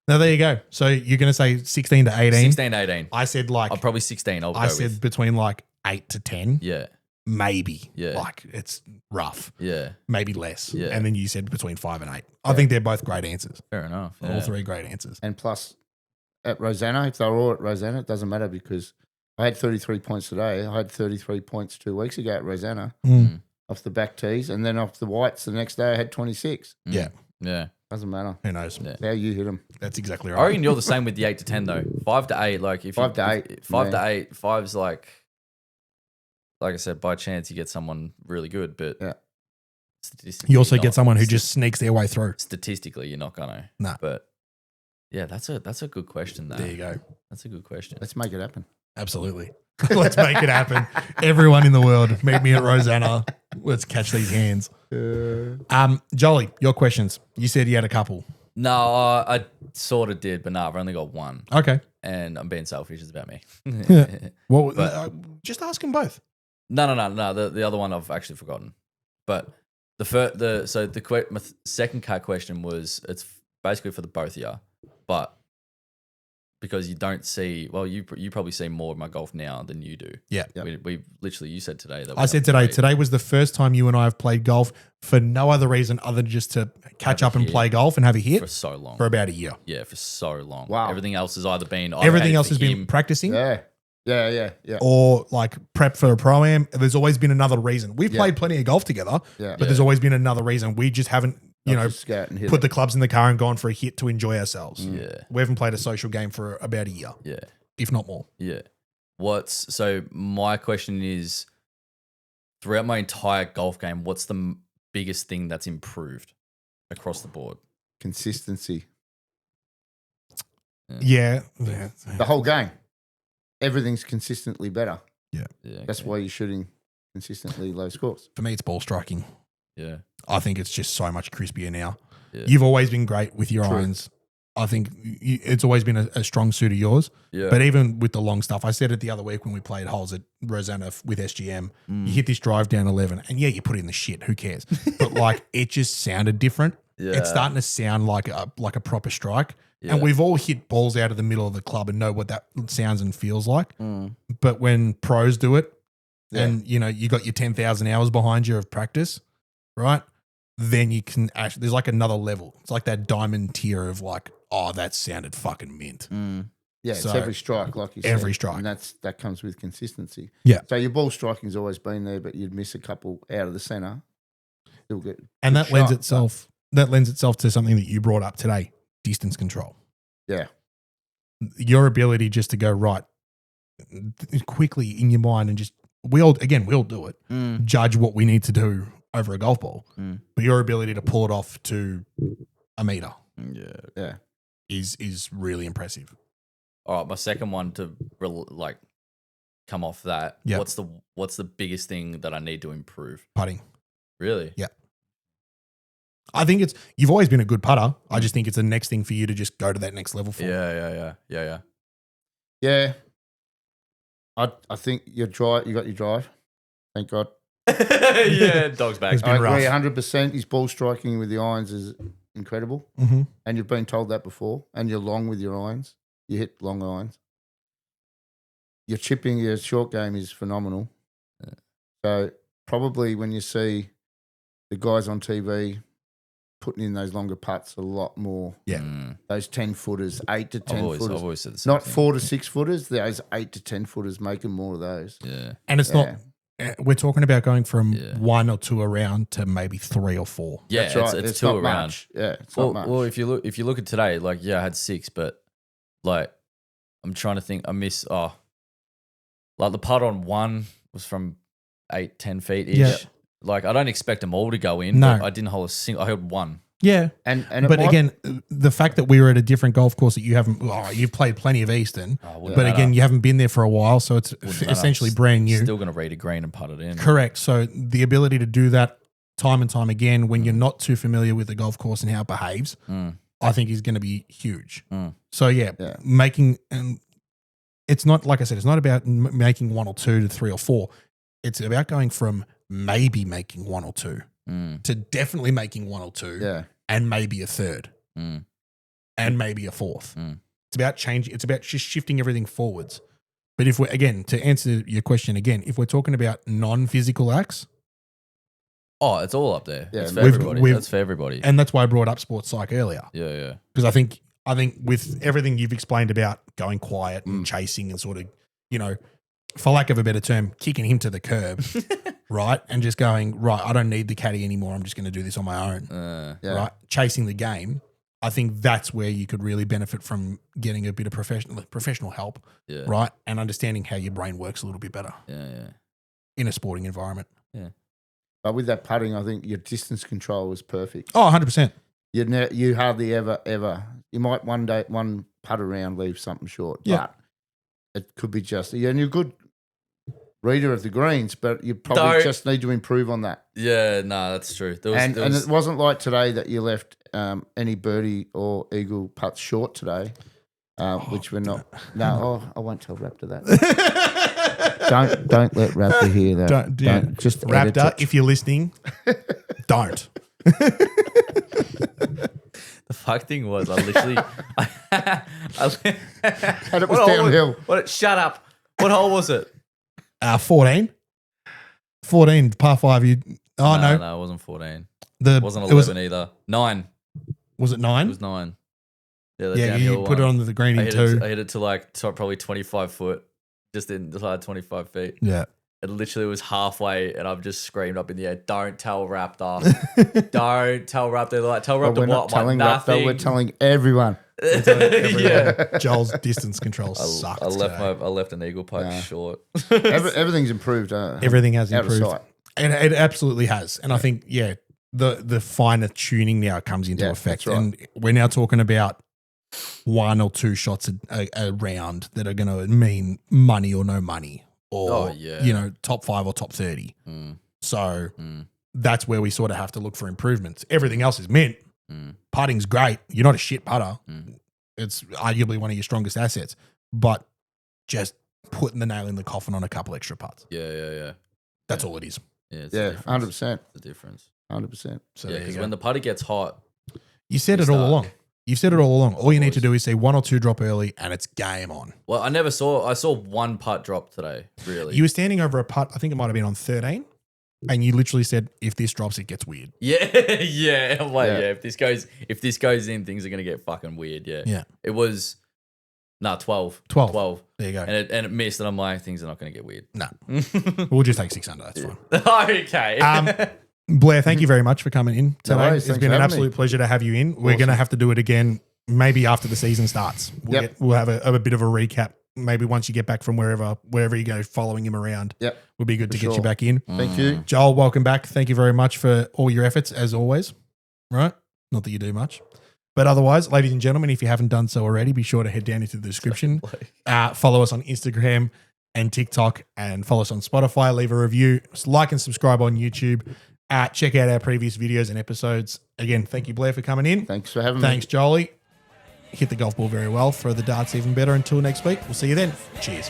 Now there you go. So you're going to say 16 to 18. 16, 18. I said like I'm probably 16. I'll I go said with. between like 8 to 10. Yeah, Maybe. Yeah. Like it's rough. yeah. Maybe less. Yeah. And then you said between 5 and 8. I think they're both great answers. Fair enough. All yeah. three great answers. And plus, at Rosanna, if they're all at Rosanna, it doesn't matter because I had 33 points today. I had 33 points 2 weeks ago at Rosanna Mm. off the back tees. And then off the whites the next day, I had 26. Mm. Yeah. Yeah. Doesn't matter. Who knows? Yeah. How you hit them. That's exactly I right. reckon you're the same with the 8 to 10 though. 5 to 8, like if 5 to 8, 5 to yeah. 8, 5's like I said, by chance you get someone really good, but Yeah. statistically, You also you're get not. someone who just sneaks their way through. Statistically you're not gonna. No. But yeah, that's a good question though. There you go. That's a good question. Let's make it happen. Absolutely. Let's make it happen. Everyone in the world, meet me at Rosanna. Let's catch these hands. Jolly, your questions. You said you had a couple. No, I sort of did, but no, I've only got one. Okay. And I'm being selfish, it's about me. Well, But- just ask them both. No. The other one I've actually forgotten. But my second cut question was it's basically for the both of you, but because you don't see, well, you probably see more of my golf now than you do. Yeah. Yep. We literally, you said today that I said today was the first time you and I have played golf for no other reason other than just to catch Have a up and hit. play golf and have a for hit so long. for about a year. Yeah, for so long. Wow. Everything else has either been Everything else has been practicing Yeah. Yeah. or like prep for a pro-am. There's always been another reason. We've Yeah. played plenty of golf together, Yeah. but there's always been another reason. We just haven't, Just go out and hit put it. the clubs in the car and gone for a hit to enjoy ourselves. Yeah, We haven't played a social game for about a year, yeah, if not more. yeah. So my question is, throughout my entire golf game, what's the biggest thing that's improved across the board? Consistency. Yeah. The whole game. Everything's consistently better. Yeah, That's why you're shooting consistently low scores. For me, it's ball striking. Yeah, I think it's just so much crispier now. Yeah. You've always been great with your True. irons. I think it's always been a strong suit of yours. yeah. But even with the long stuff, I said it the other week when we played holes at Rosanna with SGM. Mm. You hit this drive down 11, and yeah, you put it in the shit. Who cares? But like, it just sounded different. Yeah. It's starting to sound like a proper strike. Yeah. And we've all hit balls out of the middle of the club and know what that sounds and feels like. Mm. But when pros do it, Yeah. and you got your 10,000 hours behind you of practice, right? then you can actually, there's like another level. It's like that diamond tier of like, oh, that sounded fucking mint. Yeah, it's So, every strike, like you said. every strike. And that comes with consistency. Yeah. So your ball striking's always been there, but you'd miss a couple out of the centre. Still get And good that lends shot. itself to something that you brought up today, distance control. Yeah. Your ability just to go right quickly in your mind and just, we'll do it. Judge what we need to do over a golf ball. But your ability to pull it off to a meter Yeah. is really impressive. All right, my second one to come off that. Yep. What's the biggest thing that I need to improve? Putting. Really? Yeah. I think you've always been a good putter. I just think it's the next thing for you to just go to that next level for. Yeah. Yeah. I think you got your drive. Thank God. Yeah, dog's back. It's been I agree rough. 100%. His ball striking with the irons is incredible. Mm-hmm. And you've been told that before. And you're long with your irons. You hit long irons. Your chipping, your short game is phenomenal. Yeah. So probably when you see the guys on TV putting in those longer putts a lot more. Yeah. Those 10 footers, 8 to 10 I've footers. always said the same Not thing. 4 to 6 footers. Those 8 to 10 footers, making more of those. Yeah. And it's Yeah. not, we're talking about going from Yeah. 1 or 2 around to maybe 3 or 4. Yeah, That's right. it's two not around. much. Yeah, it's Well, not much. well, if you look at today, like I had 6, but like I'm trying to think. I miss like the putt on 1 was from 8-10 feet ish. Yeah. Like I don't expect them all to go in. No. But I didn't hold a single. I held 1. Yeah. and it But might- again, the fact that we were at a different golf course that you've played plenty of Eastern, Wouldn't but matter. again, you haven't been there for a while, so it's Wouldn't matter. essentially brand new. Still gonna read a green and putt it in. Correct. So the ability to do that time and time again when you're not too familiar with the golf course and how it behaves, I think is going to be huge. So yeah, making, and it's not, like I said, it's not about making 1 or 2 to 3 or 4. It's about going from maybe making 1 or 2 to definitely making 1 or 2 and maybe a third and maybe a fourth. It's about changing. It's about just shifting everything forwards. But if we're, again, to answer your question again, if we're talking about non-physical acts, Oh, it's all up there. Yeah, It's for we've- everybody. we've- That's for everybody. and that's why I brought up sports psych earlier, Yeah. because I think with everything you've explained about going quiet and chasing and sort of, for lack of a better term, kicking him to the curb, right? And just going, right, I don't need the caddy anymore. I'm just going to do this on my own, right? Chasing the game. I think that's where you could really benefit from getting a bit of professional help, Yeah. right? And understanding how your brain works a little bit better Yeah. in a sporting environment. But with that putting, I think your distance control was perfect. Oh, 100%. You hardly ever. You might one putt around leave something short, Yeah. but it could be just. Yeah, and you're a good reader of the greens, but you probably Don't- just need to improve on that. Yeah, no, that's true. There And was it wasn't like today that you left any birdie or eagle putts short today, which we're not. No, I won't tell Raptor that. don't let Raptor hear that. Don't just edit Raptor, it. if you're listening, don't. the fuck thing was I literally And it was downhill. Shut up. What hole was it? 14. 14, par 5. No, it wasn't 14. It Wasn't 11 either. 9. Was it 9? It was 9. Yeah, the Yeah, downhill you put it one. on the green I in hit 2. I hit it to probably 25 foot. Just inside 25 feet. Yeah. It literally was halfway, and I've just screamed up in the air, "Don't tell Raptor! Don't tell Raptor!" They're like, "Tell But Raptor we're not what? telling Nothing." Raptor, we're telling everyone. Yeah. Joel's distance control sucked. I left today. I left an eagle pipe short. Everything's improved. Everything has out of improved. sight. And it absolutely has. And I think, the finer tuning now comes into effect. that's right. And we're now talking about 1 or 2 shots a round that are going to mean money or no money, or top 5 or top 30. So that's where we sort of have to look for improvements. Everything else is mint. Putting's great. You're not a shit putter. It's arguably one of your strongest assets, but just putting the nail in the coffin on a couple extra putts. Yeah. That's all it is. Yeah, it's Yeah, the difference. 100%. The difference. 100%. So Yeah, there you because go. when the putter gets hot, You said we it all start. along. You've said it all along. All you need to do is say 1 or 2 drop early and it's game on. well, I saw one putt drop today. Really, You were standing over a putt, I think it might have been on 13. and you literally said, if this drops, it gets weird. Yeah, yeah. I'm like, Yeah. yeah. If this goes in, things are gonna get fucking weird. Yeah. Yeah. It was 12. 12. 12. There you go. And it missed, and I'm like, things are not gonna get weird. No. We'll just take 6 under. That's fine. Okay. Blair, thank you very much for coming in today. worries, It's thanks been for an having absolute me. pleasure to have you in. We're going to have to do it again maybe after the season starts. We'll have a bit of a recap. Maybe once you get back from wherever you go, following him around. Yep. Would be good to For get you sure. back in. Thank you. Joel, welcome back. Thank you very much for all your efforts, as always. Right? Not that you do much. But otherwise, ladies and gentlemen, if you haven't done so already, be sure to head down into the description. Follow us on Instagram and TikTok, and follow us on Spotify. Leave a review. Like and subscribe on YouTube. Check out our previous videos and episodes. Again, thank you, Blair, for coming in. Thanks for having Thanks, me. Jolie. Hit the golf ball very well. Throw the darts even better. Until next week, we'll see you then. Cheers.